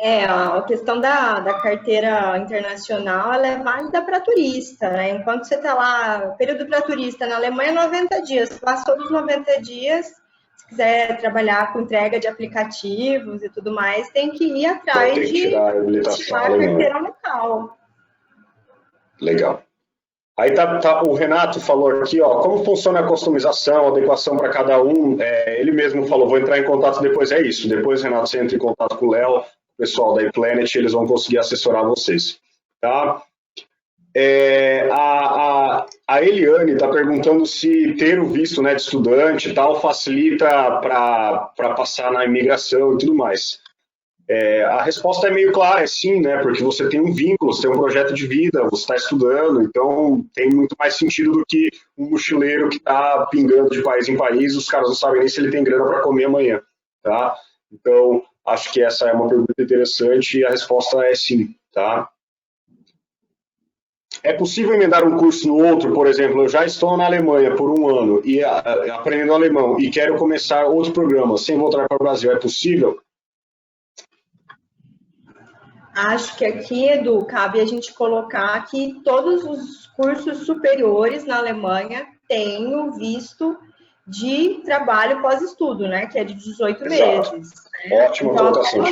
A questão da carteira internacional, ela é válida para turista, né? Enquanto você está lá, período para turista na Alemanha é 90 dias. Passou dos 90 dias, se quiser trabalhar com entrega de aplicativos e tudo mais, tem que ir atrás Tem que tirar a habilitação tirar a carteira local. Legal. Aí o Renato falou aqui, ó, como funciona a customização, a adequação para cada um. Ele mesmo falou, vou entrar em contato depois, é isso. Depois, Renato, você entra em contato com o Léo, o pessoal da ePlanet, eles vão conseguir assessorar vocês. Tá? A Eliane está perguntando se ter o visto, né, de estudante e tal facilita para passar na imigração e tudo mais. A resposta é meio clara, é sim, né? Porque você tem um vínculo, você tem um projeto de vida, você está estudando, então tem muito mais sentido do que um mochileiro que está pingando de país em país, os caras não sabem nem se ele tem grana para comer amanhã, tá? Então, acho que essa é uma pergunta interessante e a resposta é sim, tá? É possível emendar um curso no outro? Por exemplo, eu já estou na Alemanha por um ano e aprendendo alemão e quero começar outro programa sem voltar para o Brasil, é possível? Acho que aqui, Edu, cabe a gente colocar que todos os cursos superiores na Alemanha têm o visto de trabalho pós-estudo, né? Que é de 18 meses. Né? Ótima então, colocação.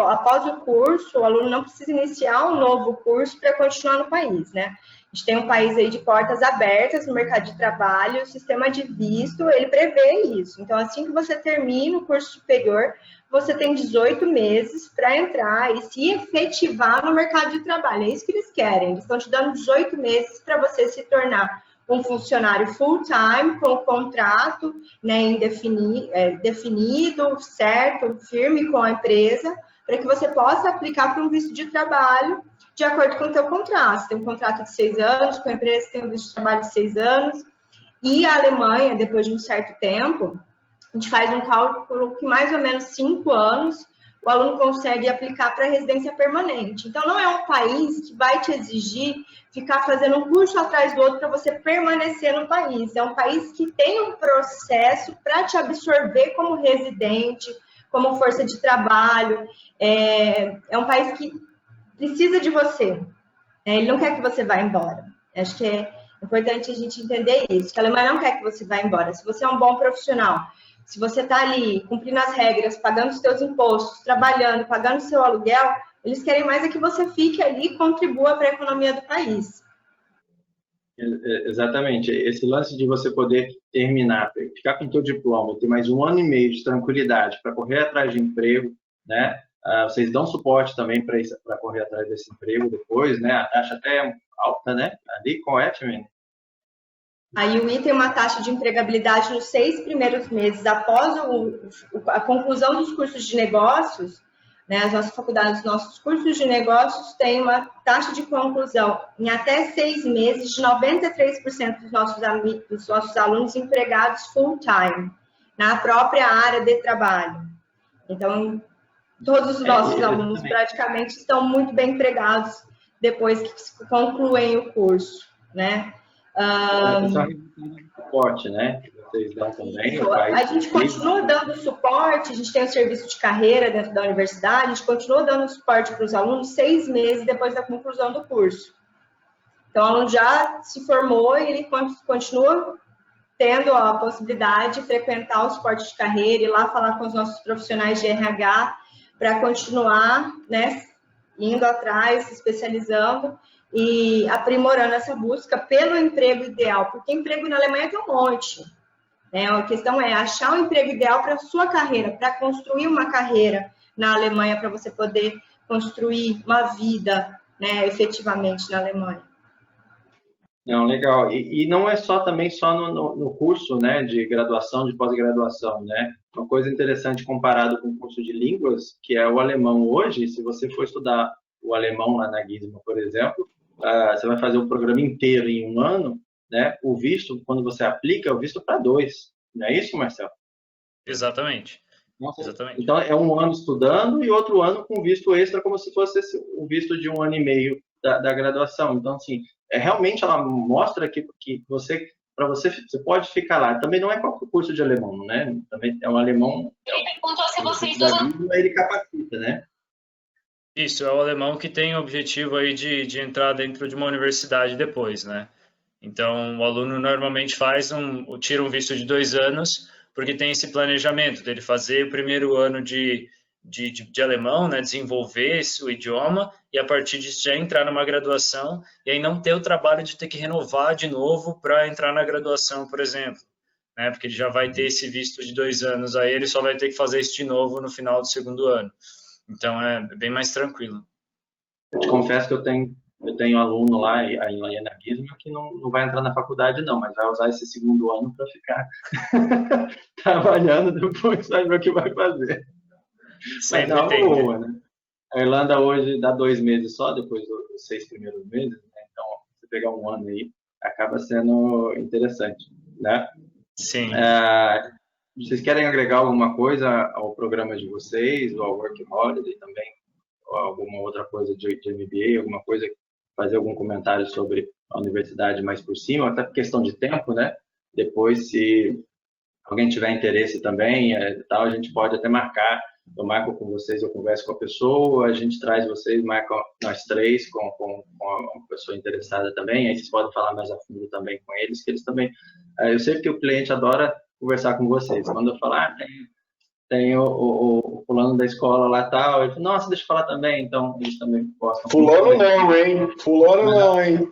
após o curso, o aluno não precisa iniciar um novo curso para continuar no país, né? A gente tem um país aí de portas abertas no mercado de trabalho, o sistema de visto, ele prevê isso. Então, assim que você termina o curso superior, você tem 18 meses para entrar e se efetivar no mercado de trabalho. É isso que eles querem. Eles estão te dando 18 meses para você se tornar um funcionário full-time, com contrato, né, definido, certo, firme com a empresa, para que você possa aplicar para um visto de trabalho de acordo com o seu contrato. Você tem um contrato de 6 anos, com a empresa tem um visto de trabalho de 6 anos, e a Alemanha, depois de um certo tempo, a gente faz um cálculo que mais ou menos 5 anos o aluno consegue aplicar para residência permanente. Então, não é um país que vai te exigir ficar fazendo um curso atrás do outro para você permanecer no país. É um país que tem um processo para te absorver como residente, como força de trabalho. É um país que precisa de você. Ele não quer que você vá embora. Acho que é importante a gente entender isso, que a Alemanha não quer que você vá embora. Se você é um bom profissional, se você está ali cumprindo as regras, pagando os seus impostos, trabalhando, pagando o seu aluguel, eles querem mais é que você fique ali e contribua para a economia do país. Exatamente. Esse lance de você poder terminar, ficar com o seu diploma, ter mais 1 ano e meio de tranquilidade para correr atrás de emprego, né? Vocês dão suporte também para correr atrás desse emprego depois, né? A taxa até é alta, né? Ali, qual é, Timene? A UI tem uma taxa de empregabilidade nos 6 primeiros meses após a conclusão dos cursos de negócios, né? As nossas faculdades, os nossos cursos de negócios têm uma taxa de conclusão em até 6 meses de 93% dos nossos alunos empregados full-time, na própria área de trabalho. Então, todos os nossos alunos praticamente estão muito bem empregados depois que concluem o curso, né? Suporte, né? Vocês dão também. A gente continua dando suporte, a gente tem o serviço de carreira dentro da universidade, a gente continua dando suporte para os alunos 6 meses depois da conclusão do curso. Então, o aluno já se formou e ele continua tendo a possibilidade de frequentar o suporte de carreira e lá falar com os nossos profissionais de RH para continuar, né, indo atrás, se especializando e aprimorando essa busca pelo emprego ideal, porque emprego na Alemanha tem um monte. Né? A questão é achar um emprego ideal para a sua carreira, para construir uma carreira na Alemanha, para você poder construir uma vida, né, efetivamente na Alemanha. Não, legal. E não é só no curso, né, de graduação, de pós-graduação, né? Uma coisa interessante comparado com o curso de línguas, que é o alemão hoje, se você for estudar o alemão lá na Gizmo, por exemplo, você vai fazer o programa inteiro em 1 ano, né? O visto, quando você aplica, é o visto para 2. Não é isso, Marcelo? Exatamente. Nossa, exatamente. Então, é 1 ano estudando e outro ano com visto extra, como se fosse o visto de 1 ano e meio da graduação. Então, assim, realmente ela mostra que você para você pode ficar lá. Também não é qualquer curso de alemão, né? Também é um alemão. Ele perguntou se vocês Ele capacita, né? Isso, é o alemão que tem o objetivo aí de entrar dentro de uma universidade depois, né? Então, o aluno normalmente tira um visto de 2 anos, porque tem esse planejamento dele fazer o primeiro ano de alemão, né? Desenvolver o idioma, e a partir disso já entrar numa graduação, e aí não ter o trabalho de ter que renovar de novo para entrar na graduação, por exemplo, né? Porque ele já vai ter esse visto de 2 anos, aí ele só vai ter que fazer isso de novo no final do segundo ano. Então, é bem mais tranquilo. Eu te confesso que eu tenho aluno lá em Anabismo que não vai entrar na faculdade, não, mas vai usar esse segundo ano para ficar trabalhando, depois vai ver o que vai fazer. Sempre mas tem, boa, né? A Irlanda hoje dá 2 meses só, depois dos 6 primeiros meses, né? Então, você pegar um ano aí, acaba sendo interessante, né? Sim. Vocês querem agregar alguma coisa ao programa de vocês, ou ao Work Holiday também, ou alguma outra coisa de MBA, alguma coisa, fazer algum comentário sobre a universidade mais por cima, até por questão de tempo, né? Depois, se alguém tiver interesse também, tal, a gente pode até marcar, eu marco com vocês, eu converso com a pessoa, a gente traz vocês, marca nós três com a pessoa interessada também, aí vocês podem falar mais a fundo também com eles, que eles também... Eu sei que o cliente adora conversar com vocês. Quando eu falar, tem o fulano da escola lá tal, ele fala, nossa, deixa eu falar também, então eles também gostam. Fulano não, hein? Fulano não, hein?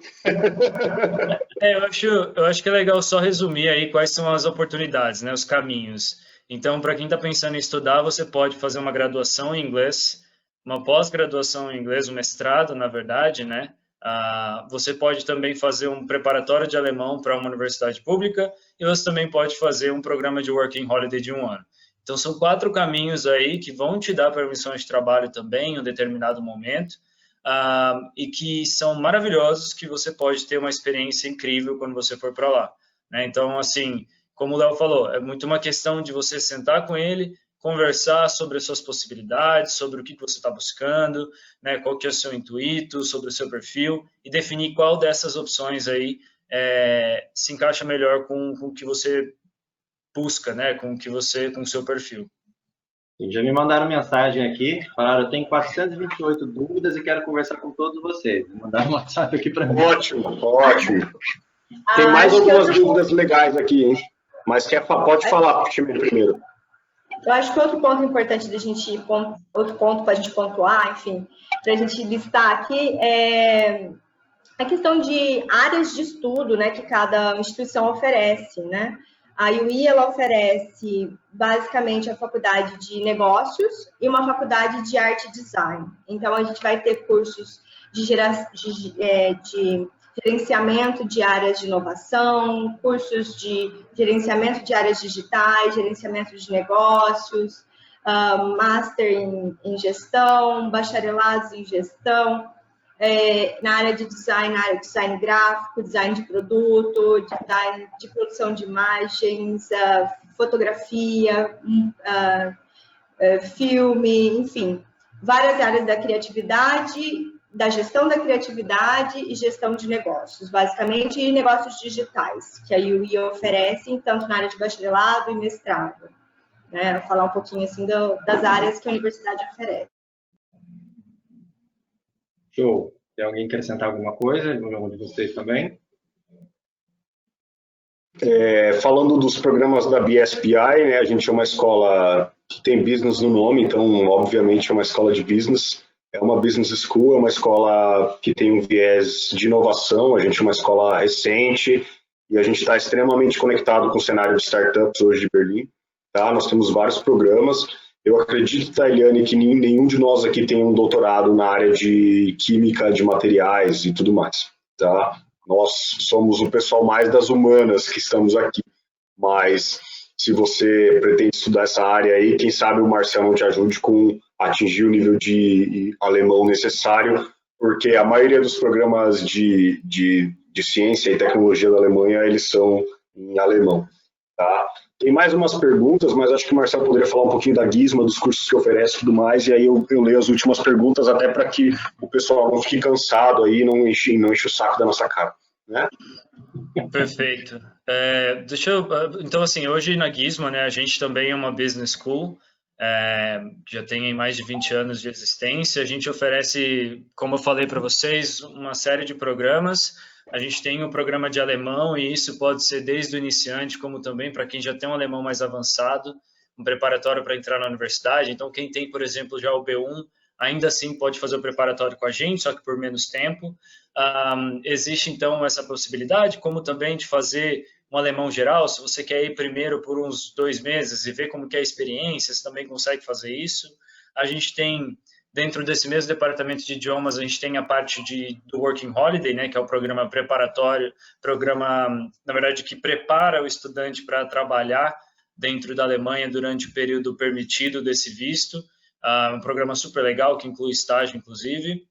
Eu acho que é legal só resumir aí quais são as oportunidades, né, os caminhos. Então, para quem está pensando em estudar, você pode fazer uma graduação em inglês, uma pós-graduação em inglês, um mestrado, na verdade, né? Você pode também fazer um preparatório de alemão para uma universidade pública e você também pode fazer um programa de Working Holiday de 1 ano. Então, são 4 caminhos aí que vão te dar permissão de trabalho também em um determinado momento e que são maravilhosos, que você pode ter uma experiência incrível quando você for para lá, né? Então, assim, como o Léo falou, é muito uma questão de você sentar com ele, conversar sobre as suas possibilidades, sobre o que você está buscando, né, qual que é o seu intuito, sobre o seu perfil, e definir qual dessas opções aí se encaixa melhor com o que você busca, né, com o seu perfil. Já me mandaram mensagem aqui, falaram, eu tenho 428 dúvidas e quero conversar com todos vocês. Mandaram um WhatsApp aqui para mim. Ótimo. Tem mais algumas dúvidas legais aqui, hein? Mas pode falar primeiro. Eu acho que outro ponto importante da gente, outro ponto para a gente pontuar, enfim, para a gente listar aqui é a questão de áreas de estudo, né, que cada instituição oferece, né? A UI, ela oferece basicamente a faculdade de negócios e uma faculdade de arte e design. Então, a gente vai ter cursos de gerenciamento de áreas de inovação, cursos de gerenciamento de áreas digitais, gerenciamento de negócios, master em gestão, bacharelados em gestão, na área de design gráfico, design de produto, design de produção de imagens, fotografia, filme, enfim, várias áreas da criatividade, da gestão da criatividade e gestão de negócios, basicamente, e negócios digitais, que a UI oferece, tanto na área de bacharelado e mestrado. Né? Vou falar um pouquinho assim das áreas que a universidade oferece. Show. Tem alguém que acrescentar alguma coisa? Algum de vocês também? Falando dos programas da BSPI, né, a gente é uma escola que tem business no nome, então, obviamente, é uma escola de business. É uma business school, é uma escola que tem um viés de inovação, a gente é uma escola recente e a gente está extremamente conectado com o cenário de startups hoje de Berlim. Tá? Nós temos vários programas. Eu acredito, Tailiane, que nenhum de nós aqui tem um doutorado na área de química, de materiais e tudo mais. Tá? Nós somos o pessoal mais das humanas que estamos aqui, mas se você pretende estudar essa área aí, quem sabe o Marcelo não te ajude com atingir o nível de alemão necessário, porque a maioria dos programas de ciência e tecnologia da Alemanha, eles são em alemão. Tá? Tem mais umas perguntas, mas acho que o Marcelo poderia falar um pouquinho da Gizma, dos cursos que oferece e tudo mais, e aí eu leio as últimas perguntas até para que o pessoal não fique cansado aí, não enche o saco da nossa cara. Né? Perfeito. Então, assim, hoje na Gizmo, né, a gente também é uma business school, já tem mais de 20 anos de existência. A gente oferece, como eu falei para vocês, uma série de programas. A gente tem um programa de alemão, e isso pode ser desde o iniciante, como também para quem já tem um alemão mais avançado, um preparatório para entrar na universidade. Então, quem tem, por exemplo, já o B1, ainda assim pode fazer o preparatório com a gente, só que por menos tempo. Existe, então, essa possibilidade, como também de fazer um alemão geral. Se você quer ir primeiro por uns 2 meses e ver como que é a experiência, você também consegue fazer isso. A gente tem, dentro desse mesmo departamento de idiomas, a gente tem a parte do Working Holiday, né, que é o programa preparatório, na verdade, que prepara o estudante para trabalhar dentro da Alemanha durante o período permitido desse visto. Um programa super legal, que inclui estágio, inclusive.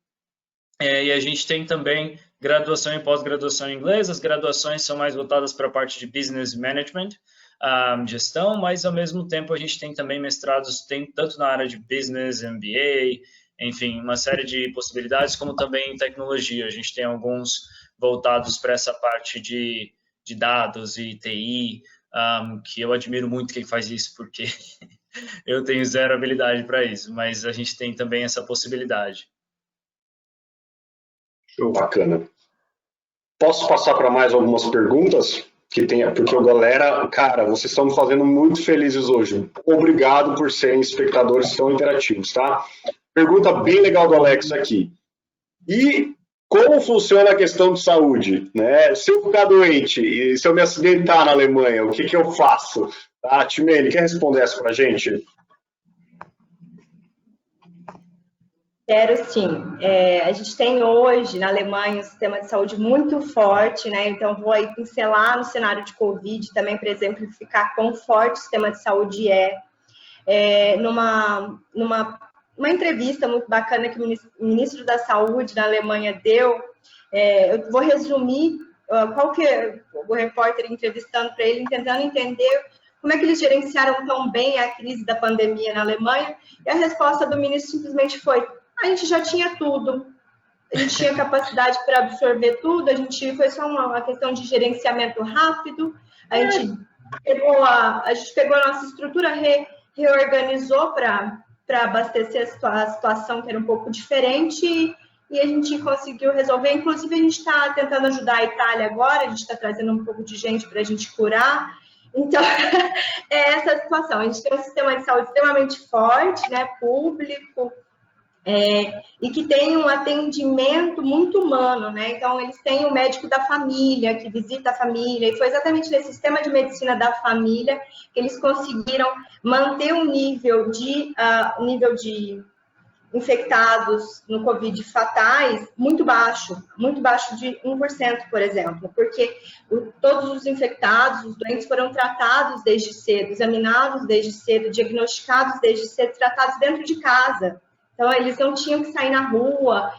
E a gente tem também graduação e pós-graduação em inglês. As graduações são mais voltadas para a parte de business management, gestão, mas ao mesmo tempo a gente tem também mestrados, tanto na área de business, MBA, enfim, uma série de possibilidades, como também em tecnologia. A gente tem alguns voltados para essa parte de dados e TI, que eu admiro muito quem faz isso, porque eu tenho zero habilidade para isso, mas a gente tem também essa possibilidade. Bacana. Posso passar para mais algumas perguntas? Porque a galera, cara, vocês estão me fazendo muito felizes hoje. Obrigado por serem espectadores tão interativos, tá? Pergunta bem legal do Alex aqui. E como funciona a questão de saúde, né? Se eu ficar doente e se eu me acidentar na Alemanha, o que eu faço? Tá, Timene, quer responder essa para a gente? Quero sim. A gente tem hoje na Alemanha um sistema de saúde muito forte, né? Então, vou aí pincelar no cenário de Covid também para exemplificar quão forte o sistema de saúde numa entrevista muito bacana que o ministro da Saúde da Alemanha deu. Eu vou resumir qual que é o repórter entrevistando para ele, tentando entender como é que eles gerenciaram tão bem a crise da pandemia na Alemanha. E a resposta do ministro simplesmente foi: a gente já tinha tudo, a gente tinha capacidade para absorver tudo, foi só uma questão de gerenciamento rápido, a gente pegou a nossa estrutura, reorganizou para abastecer a situação que era um pouco diferente, e a gente conseguiu resolver. Inclusive, a gente está tentando ajudar a Itália agora, a gente está trazendo um pouco de gente para a gente curar. Então, é essa situação. A gente tem um sistema de saúde extremamente forte, né, público, e que tem um atendimento muito humano, né? Então, eles têm o médico da família, que visita a família, e foi exatamente nesse sistema de medicina da família que eles conseguiram manter um nível de infectados no Covid fatais muito baixo de 1%, por exemplo, porque todos os infectados, os doentes foram tratados desde cedo, examinados desde cedo, diagnosticados desde cedo, tratados dentro de casa. Então, eles não tinham que sair na rua,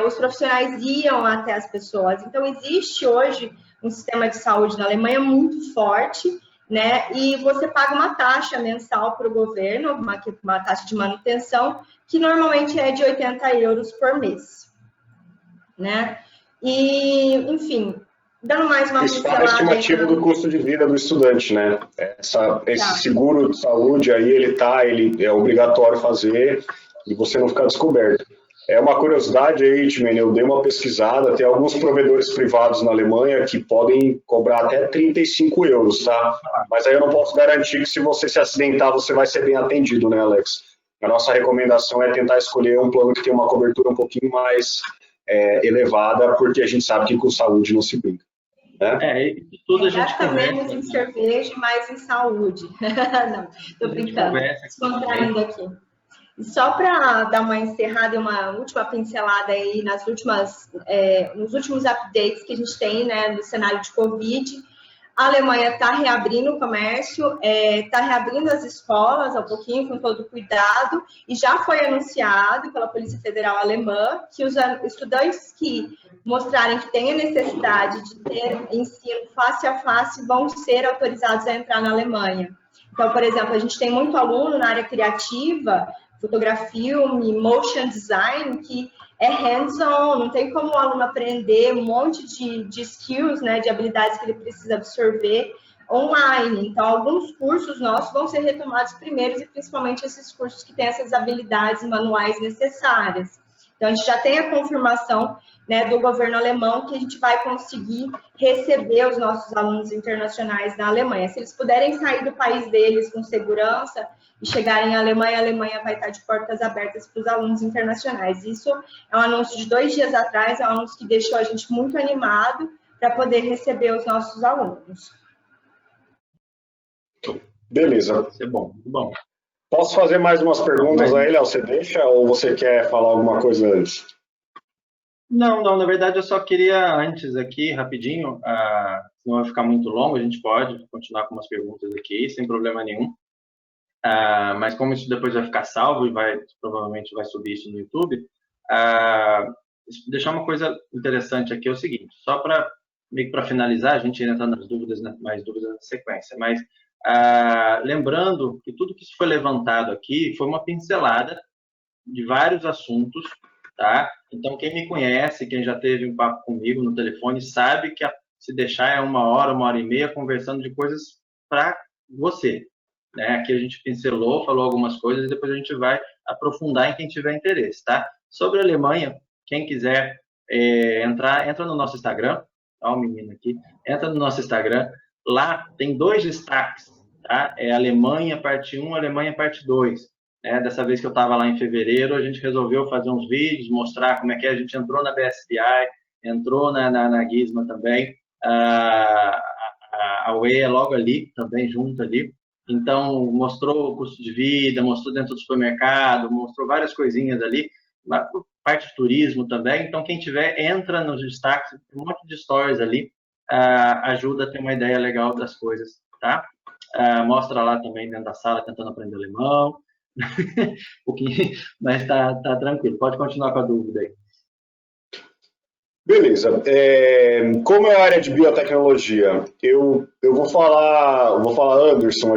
os profissionais iam até as pessoas. Então, existe hoje um sistema de saúde na Alemanha muito forte, né? E você paga uma taxa mensal para o governo, uma taxa de manutenção, que normalmente é de 80 euros por mês, né? E, enfim, dando mais uma pincelada... Isso é a estimativa do custo de vida do estudante, né? Esse seguro de saúde aí, ele é obrigatório fazer, e você não ficar descoberto. É uma curiosidade aí, Timene, eu dei uma pesquisada, tem alguns provedores privados na Alemanha que podem cobrar até 35 euros, tá? Mas aí eu não posso garantir que se você se acidentar, você vai ser bem atendido, né, Alex? A nossa recomendação é tentar escolher um plano que tenha uma cobertura um pouquinho mais elevada, porque a gente sabe que com saúde não se brinca. Né? Tudo a gente menos em cerveja e mais em saúde. Não, estou brincando, descontraindo aqui. E só para dar uma encerrada e uma última pincelada aí nos últimos updates que a gente tem, né, do cenário de Covid, a Alemanha está reabrindo o comércio, está reabrindo as escolas ao pouquinho, com todo cuidado, e já foi anunciado pela Polícia Federal Alemã que os estudantes que mostrarem que têm a necessidade de ter ensino face a face vão ser autorizados a entrar na Alemanha. Então, por exemplo, a gente tem muito aluno na área criativa, fotografia, motion design, que é hands-on, não tem como o aluno aprender um monte de skills, né, de habilidades que ele precisa absorver online. Então, alguns cursos nossos vão ser retomados primeiros e principalmente esses cursos que têm essas habilidades manuais necessárias. Então, a gente já tem a confirmação, né, do governo alemão que a gente vai conseguir receber os nossos alunos internacionais na Alemanha. Se eles puderem sair do país deles com segurança e chegarem à Alemanha, a Alemanha vai estar de portas abertas para os alunos internacionais. Isso é um anúncio de 2 dias atrás, é um anúncio que deixou a gente muito animado para poder receber os nossos alunos. Beleza. Isso é bom, muito bom. Posso fazer mais umas perguntas aí, Léo? Você deixa ou você quer falar alguma coisa antes? Não, na verdade eu só queria antes aqui, rapidinho, senão vai ficar muito longo, a gente pode continuar com umas perguntas aqui, sem problema nenhum. Mas como isso depois vai ficar salvo e provavelmente vai subir isso no YouTube, deixar uma coisa interessante aqui é o seguinte, só para meio que para finalizar, a gente entra nas dúvidas, mais dúvidas na sequência, mas lembrando que tudo que foi levantado aqui foi uma pincelada de vários assuntos, tá? Então, quem me conhece, quem já teve um papo comigo no telefone, sabe que se deixar é 1 hora, 1 hora e meia conversando de coisas para você, né? Aqui a gente pincelou, falou algumas coisas e depois a gente vai aprofundar em quem tiver interesse, tá? Sobre a Alemanha, quem quiser entra no nosso Instagram, ó o menino aqui, entra no nosso Instagram, lá tem 2 destaques, tá? É Alemanha parte 1, Alemanha parte 2. Dessa vez que eu estava lá em fevereiro, a gente resolveu fazer uns vídeos, mostrar como é que a gente entrou na BSPI, entrou na Gizmo também, a UE é logo ali, também junto ali. Então, mostrou o custo de vida, mostrou dentro do supermercado, mostrou várias coisinhas ali, parte de turismo também. Então, quem tiver, entra nos destaques, tem um monte de stories ali, ajuda a ter uma ideia legal das coisas, tá? Mostra lá também dentro da sala, tentando aprender alemão, um pouquinho, mas tá tranquilo. Pode continuar com a dúvida aí. Beleza. Como é a área de biotecnologia? Eu vou falar, Anderson,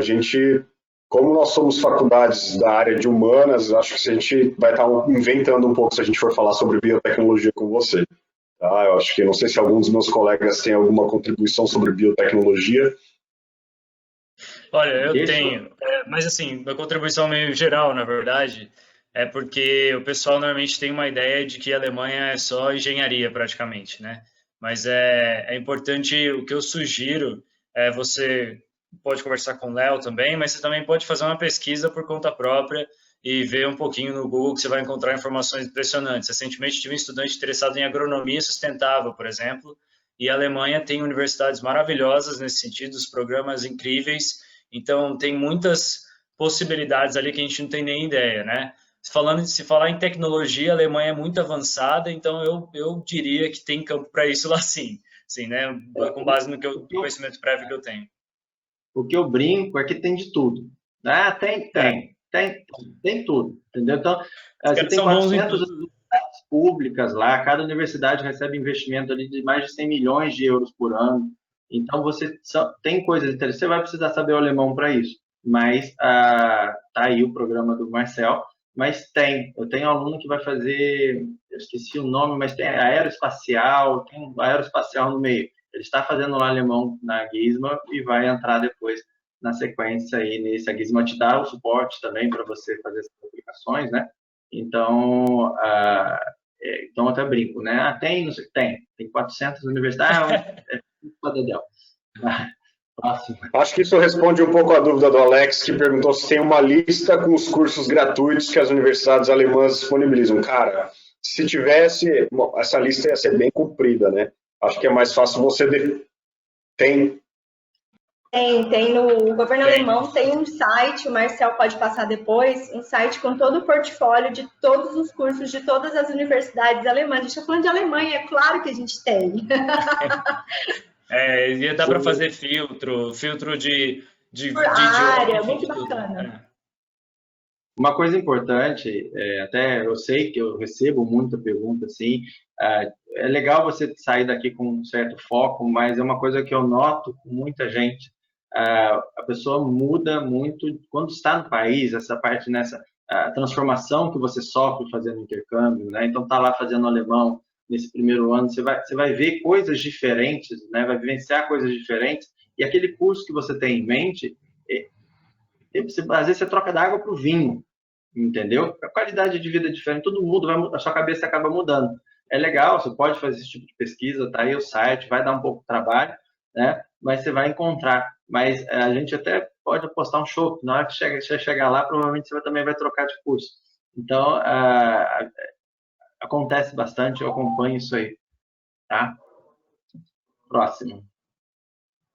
como nós somos faculdades da área de humanas, acho que a gente vai estar inventando um pouco se a gente for falar sobre biotecnologia com você. Tá? Eu acho que, não sei se algum dos meus colegas tem alguma contribuição sobre biotecnologia. Olha, eu tenho, mas assim, minha contribuição meio geral, na verdade, é porque o pessoal normalmente tem uma ideia de que a Alemanha é só engenharia praticamente, né? Mas é importante, o que eu sugiro você pode conversar com o Léo também, mas você também pode fazer uma pesquisa por conta própria e ver um pouquinho no Google que você vai encontrar informações impressionantes. Recentemente tive um estudante interessado em agronomia sustentável, por exemplo, e a Alemanha tem universidades maravilhosas nesse sentido, os programas incríveis. Então, tem muitas possibilidades ali que a gente não tem nem ideia, né? Se falar em tecnologia, a Alemanha é muito avançada, então eu diria que tem campo para isso lá sim, né? Com base no conhecimento prévio que eu tenho. O que eu brinco é que tem de tudo. Tem tudo, entendeu? Então, você tem 400 universidades públicas lá, cada universidade recebe investimento ali de mais de 100 milhões de euros por ano. Então, você tem coisas interessantes. Você vai precisar saber o alemão para isso. Mas tá aí o programa do Marcel. Mas eu tenho um aluno que vai fazer, eu esqueci o nome, mas tem aeroespacial, tem um aeroespacial no meio. Ele está fazendo lá alemão na Gizmo e vai entrar depois na sequência aí nesse. A Gizmo te dá o suporte também para você fazer essas aplicações, né? Então, eu até brinco, né? Tem 400 universidades. Próximo. Acho que isso responde um pouco a dúvida do Alex, que perguntou se tem uma lista com os cursos gratuitos que as universidades alemãs disponibilizam. Cara, se tivesse, essa lista ia ser bem comprida, né? Acho que é mais fácil você... Tem no governo alemão tem um site, o Marcel pode passar depois, um site com todo o portfólio de todos os cursos de todas as universidades alemãs. A gente está falando de Alemanha, é claro que a gente tem. Ia dar para fazer filtro de área, muito bacana. Uma coisa importante, até eu sei que eu recebo muita pergunta assim, é legal você sair daqui com um certo foco, mas é uma coisa que eu noto com muita gente. A pessoa muda muito quando está no país, essa parte a transformação que você sofre fazendo intercâmbio, né? Então, tá lá fazendo alemão nesse primeiro ano, você vai ver coisas diferentes, né? Vai vivenciar coisas diferentes, e aquele curso que você tem em mente, às vezes você troca da água para o vinho, entendeu? A qualidade de vida é diferente, todo mundo, a sua cabeça acaba mudando. É legal, você pode fazer esse tipo de pesquisa, tá aí o site, vai dar um pouco de trabalho, né? Mas você vai encontrar. Mas a gente até pode apostar um show, na hora que você chegar lá, provavelmente você também vai trocar de curso. Então, acontece bastante, eu acompanho isso aí, tá? Próximo.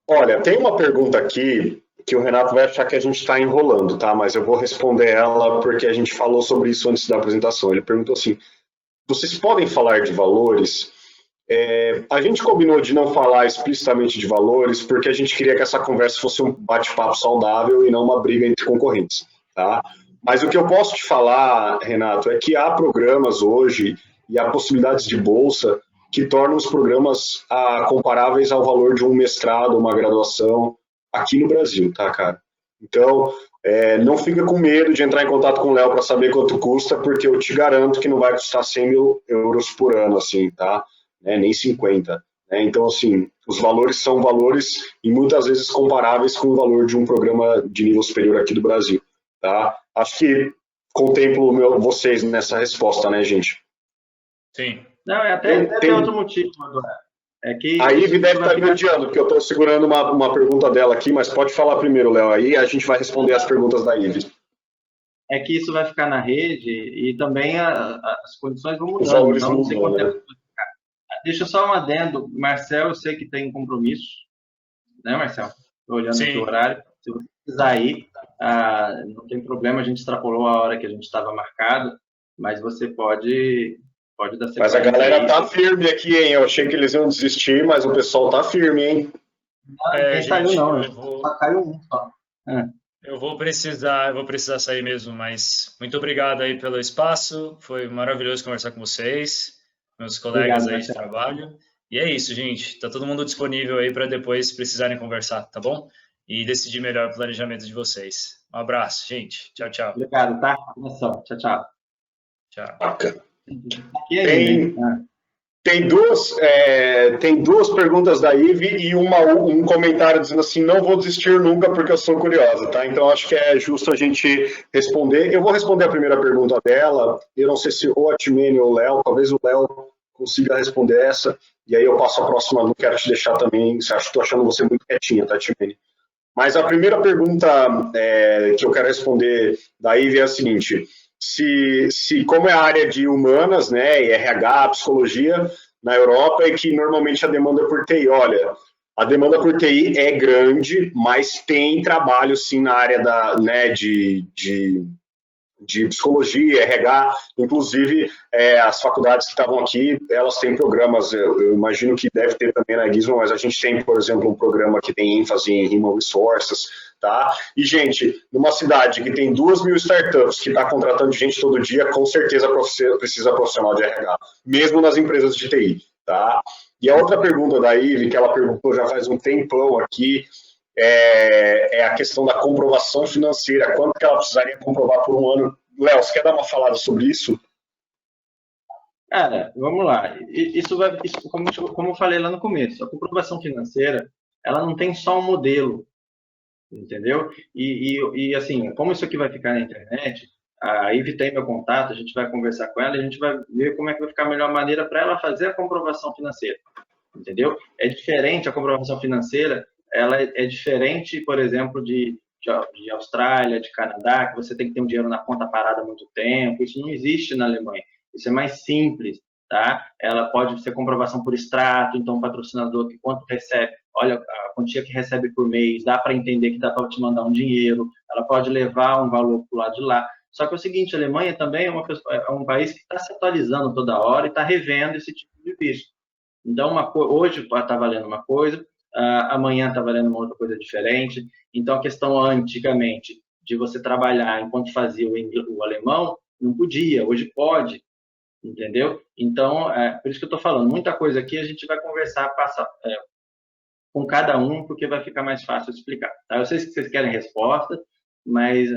Olha, tem uma pergunta aqui que o Renato vai achar que a gente está enrolando, tá? Mas eu vou responder ela porque a gente falou sobre isso antes da apresentação. Ele perguntou assim: vocês podem falar de valores? A gente combinou de não falar explicitamente de valores porque a gente queria que essa conversa fosse um bate-papo saudável e não uma briga entre concorrentes, tá? Mas o que eu posso te falar, Renato, é que há programas hoje e há possibilidades de bolsa que tornam os programas comparáveis ao valor de um mestrado, uma graduação aqui no Brasil, tá, cara? Então, não fica com medo de entrar em contato com o Léo para saber quanto custa, porque eu te garanto que não vai custar 100 mil euros por ano, assim, tá? Nem 50. Né? Então, assim, os valores são valores e muitas vezes comparáveis com o valor de um programa de nível superior aqui do Brasil, tá? Acho que contemplo vocês nessa resposta, né, gente? Sim. Não, tem outro motivo, Eduardo. É que a Ive deve estar mediando, porque eu estou segurando uma pergunta dela aqui, mas pode falar primeiro, Léo, aí a gente vai responder as perguntas da Ive. É que isso vai ficar na rede e também as condições vão mudando. Os valores então, mudam, né? Deixa só um adendo. Marcel, eu sei que tem compromisso, né, Marcel? Estou olhando aqui o horário. Se você precisar ir, não tem problema, a gente extrapolou a hora que a gente estava marcado, mas você pode dar sequência. Mas a galera tá firme aqui, hein? Eu achei que eles iam desistir, mas o pessoal tá firme, hein? Não saiu, não. Só caiu um só. Eu vou precisar sair mesmo, mas muito obrigado aí pelo espaço. Foi maravilhoso conversar com vocês, meus colegas aí de trabalho. E é isso, gente. Tá todo mundo disponível aí para depois precisarem conversar, tá bom? E decidir melhor o planejamento de vocês. Um abraço, gente. Tchau, tchau. Obrigado, tá? Tchau, tchau. Tchau. Bacana. Tem duas perguntas da Ive e um comentário dizendo assim: não vou desistir nunca porque eu sou curiosa, tá? Então acho que é justo a gente responder. Eu vou responder a primeira pergunta dela. Eu não sei se ou a Timene ou o Léo, talvez o Léo consiga responder essa, e aí eu passo a próxima. Não quero te deixar também, estou achando você muito quietinha, tá, Timene? Mas a primeira pergunta que eu quero responder da Ive é a seguinte: se como é a área de humanas, né, e RH, psicologia, na Europa, é que normalmente a demanda por TI, olha, a demanda por TI é grande, mas tem trabalho sim na área de psicologia, RH, inclusive as faculdades que estavam aqui, elas têm programas, eu imagino que deve ter também na Gizmo, mas a gente tem, por exemplo, um programa que tem ênfase em Human Resources, tá? E, gente, numa cidade que tem 2.000 startups que está contratando gente todo dia, com certeza precisa profissional de RH, mesmo nas empresas de TI, tá? E a outra pergunta da Ive, que ela perguntou já faz um tempão aqui, é a questão da comprovação financeira. Quanto que ela precisaria comprovar por um ano? Léo, você quer dar uma falada sobre isso? Cara, vamos lá. Isso como eu falei lá no começo, a comprovação financeira, ela não tem só um modelo, entendeu? E assim, como isso aqui vai ficar na internet, a Ivy tem meu contato, a gente vai conversar com ela e a gente vai ver como é que vai ficar a melhor maneira para ela fazer a comprovação financeira, entendeu? É diferente a comprovação financeira, ela é diferente, por exemplo, de Austrália, de Canadá, que você tem que ter um dinheiro na conta parada há muito tempo. Isso não existe na Alemanha. Isso é mais simples, tá? Ela pode ser comprovação por extrato, então o patrocinador que quanto recebe, olha a quantia que recebe por mês, dá para entender que dá para te mandar um dinheiro, ela pode levar um valor para o lado de lá. Só que é o seguinte, a Alemanha também é um país que está se atualizando toda hora e está revendo esse tipo de visto. Então, hoje está valendo uma coisa, amanhã está valendo uma outra coisa diferente. Então, a questão antigamente de você trabalhar enquanto fazia o alemão, não podia, hoje pode, entendeu? Então, por isso que eu estou falando, muita coisa aqui a gente vai conversar, com cada um, porque vai ficar mais fácil explicar. Tá? Eu sei que vocês querem resposta, mas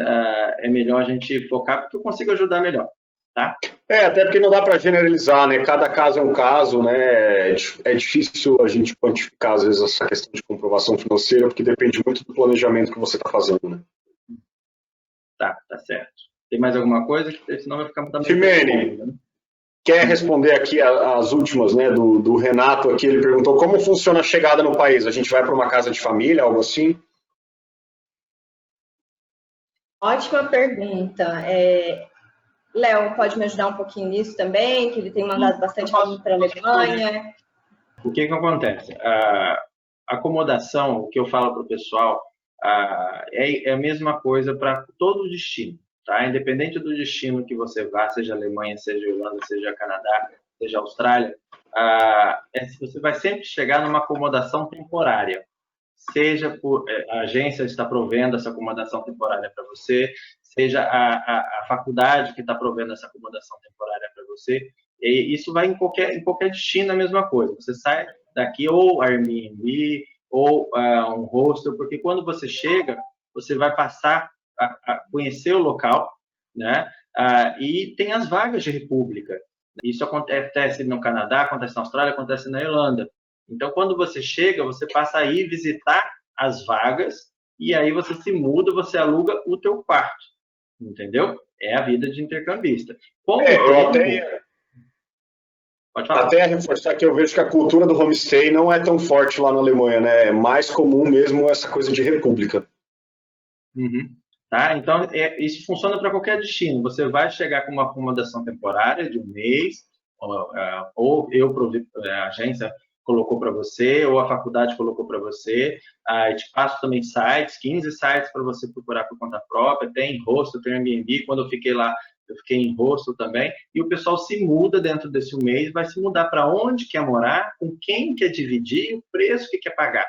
é melhor a gente focar porque eu consigo ajudar melhor, tá? Até porque não dá para generalizar, né? Cada caso é um caso, né? É difícil a gente quantificar, às vezes, essa questão de comprovação financeira, porque depende muito do planejamento que você está fazendo, né? Tá certo. Tem mais alguma coisa? Senão vai ficar muito Ximene, né? Quer responder aqui as últimas, né? Do Renato aqui, ele perguntou como funciona a chegada no país. A gente vai para uma casa de família, algo assim? Ótima pergunta. Léo, pode me ajudar um pouquinho nisso também, que ele tem mandado bastante aluno para a Alemanha. O que acontece? A acomodação, o que eu falo para o pessoal, é a mesma coisa para todo o destino, tá? Independente do destino que você vá, seja Alemanha, seja Irlanda, seja Canadá, seja Austrália, você vai sempre chegar numa acomodação temporária. Seja por a agência está provendo essa acomodação temporária para você, seja a faculdade que está provendo essa acomodação temporária para você. E isso vai em qualquer destino a mesma coisa. Você sai daqui ou Airbnb ou um hostel, porque quando você chega, você vai passar a conhecer o local, né? E tem as vagas de república. Isso acontece no Canadá, acontece na Austrália, acontece na Irlanda. Então, quando você chega, você passa a ir visitar as vagas e aí você se muda, você aluga o teu quarto, entendeu? É a vida de intercambista. Até reforçar que eu vejo que a cultura do homestay não é tão forte lá na Alemanha, né? É mais comum mesmo essa coisa de república. Uhum. Tá? Então, isso funciona para qualquer destino. Você vai chegar com uma acomodação temporária de um mês, ou a agência colocou para você, ou a faculdade colocou para você. Eu te passo também sites, 15 sites para você procurar por conta própria. Tem hostel, tem Airbnb. Quando eu fiquei lá, eu fiquei em hostel também. E o pessoal se muda dentro desse mês, vai se mudar para onde quer morar, com quem quer dividir e o preço que quer pagar.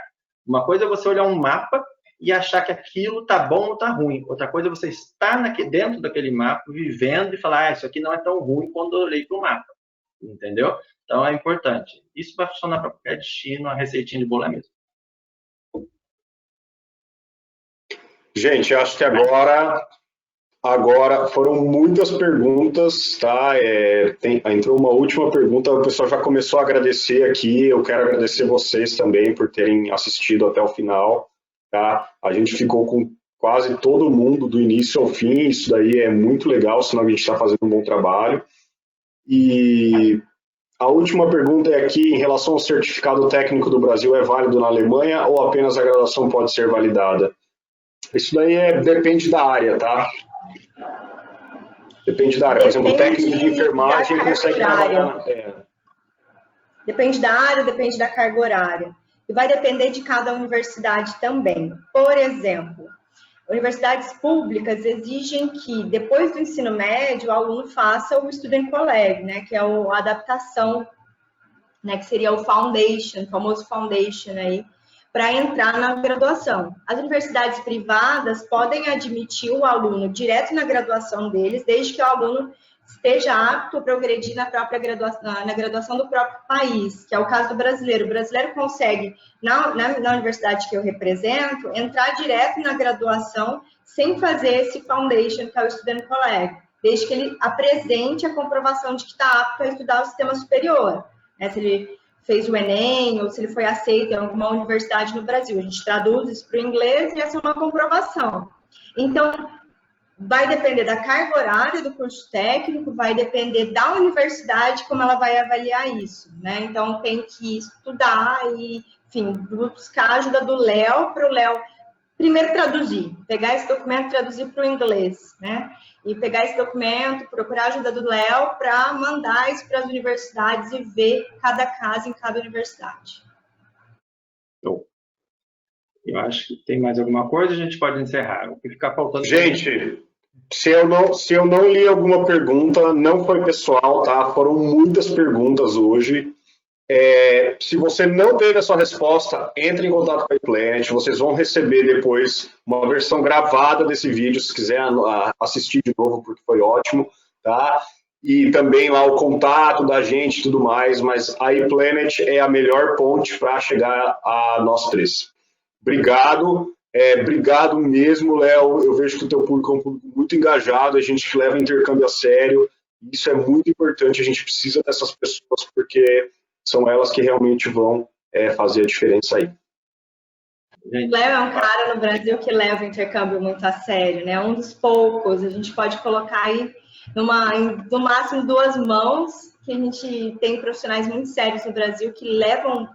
Uma coisa é você olhar um mapa e achar que aquilo tá bom ou tá ruim. Outra coisa é você estar dentro daquele mapa, vivendo e falar, isso aqui não é tão ruim quando eu olhei para o mapa. Entendeu? Então, é importante. Isso vai funcionar para qualquer destino, a receitinha de bolo é mesmo. Gente, acho que agora foram muitas perguntas, tá? Entrou uma última pergunta, o pessoal já começou a agradecer aqui. Eu quero agradecer vocês também por terem assistido até o final, tá? A gente ficou com quase todo mundo do início ao fim, isso daí é muito legal, senão a gente está fazendo um bom trabalho. E a última pergunta é aqui, em relação ao certificado técnico do Brasil, é válido na Alemanha ou apenas a graduação pode ser validada? Isso daí depende da área, tá? Depende da área. Por exemplo, o técnico de enfermagem consegue trabalhar. Depende da área, depende da carga horária. E vai depender de cada universidade também. Por exemplo, universidades públicas exigem que, depois do ensino médio, o aluno faça o Student College, né, que é a adaptação, né, que seria o foundation, o famoso foundation aí, para entrar na graduação. As universidades privadas podem admitir o aluno direto na graduação deles, desde que o aluno esteja apto a progredir na própria graduação do próprio país, que é o caso do brasileiro. O brasileiro consegue, na universidade que eu represento, entrar direto na graduação sem fazer esse foundation, que é o Student College, desde que ele apresente a comprovação de que está apto a estudar o sistema superior, né? Se ele fez o Enem ou se ele foi aceito em alguma universidade no Brasil. A gente traduz isso para o inglês e essa é uma comprovação. Então, vai depender da carga horária do curso técnico, vai depender da universidade como ela vai avaliar isso, né? Então, tem que estudar e, enfim, buscar a ajuda do Léo para o Léo primeiro traduzir, pegar esse documento e traduzir para o inglês, né? E pegar esse documento, procurar a ajuda do Léo para mandar isso para as universidades e ver cada caso em cada universidade. Eu acho que tem mais alguma coisa, a gente pode encerrar. O que ficar faltando... Gente, se eu não li alguma pergunta, não foi pessoal, tá? Foram muitas perguntas hoje. Se você não teve a sua resposta, entre em contato com a iPlanet, vocês vão receber depois uma versão gravada desse vídeo, se quiser assistir de novo, porque foi ótimo, tá? E também lá o contato da gente e tudo mais, mas a iPlanet é a melhor ponte para chegar a nós três. Obrigado, Obrigado mesmo, Léo. Eu vejo que o teu público é um público muito engajado, a gente que leva intercâmbio a sério. Isso é muito importante, a gente precisa dessas pessoas, porque são elas que realmente vão fazer a diferença aí. O Léo é um cara no Brasil que leva o intercâmbio muito a sério, né? Um dos poucos, a gente pode colocar aí no máximo 2 mãos, que a gente tem profissionais muito sérios no Brasil que levam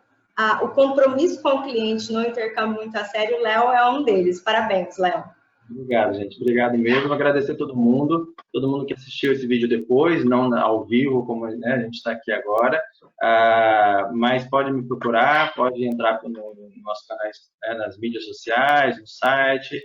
o compromisso com o cliente no intercâmbio muito a sério. O Léo é um deles. Parabéns, Léo. Obrigado, gente. Obrigado mesmo. Agradecer a todo mundo que assistiu esse vídeo depois, não ao vivo, como né, a gente está aqui agora. Mas pode me procurar, pode entrar no nosso canal, né, nas mídias sociais, no site,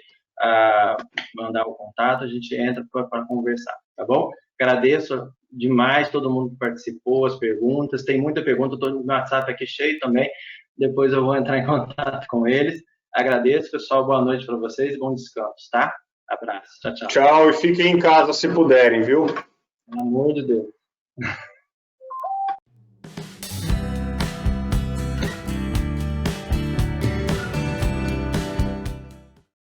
mandar o contato, a gente entra para conversar, tá bom? Agradeço demais todo mundo que participou, as perguntas. Tem muita pergunta, estou no WhatsApp aqui cheio também. Depois eu vou entrar em contato com eles. Agradeço, pessoal. Boa noite para vocês. Bom descanso, tá? Abraço. Tchau, tchau. Tchau e fiquem em casa se puderem, viu? Pelo amor de Deus.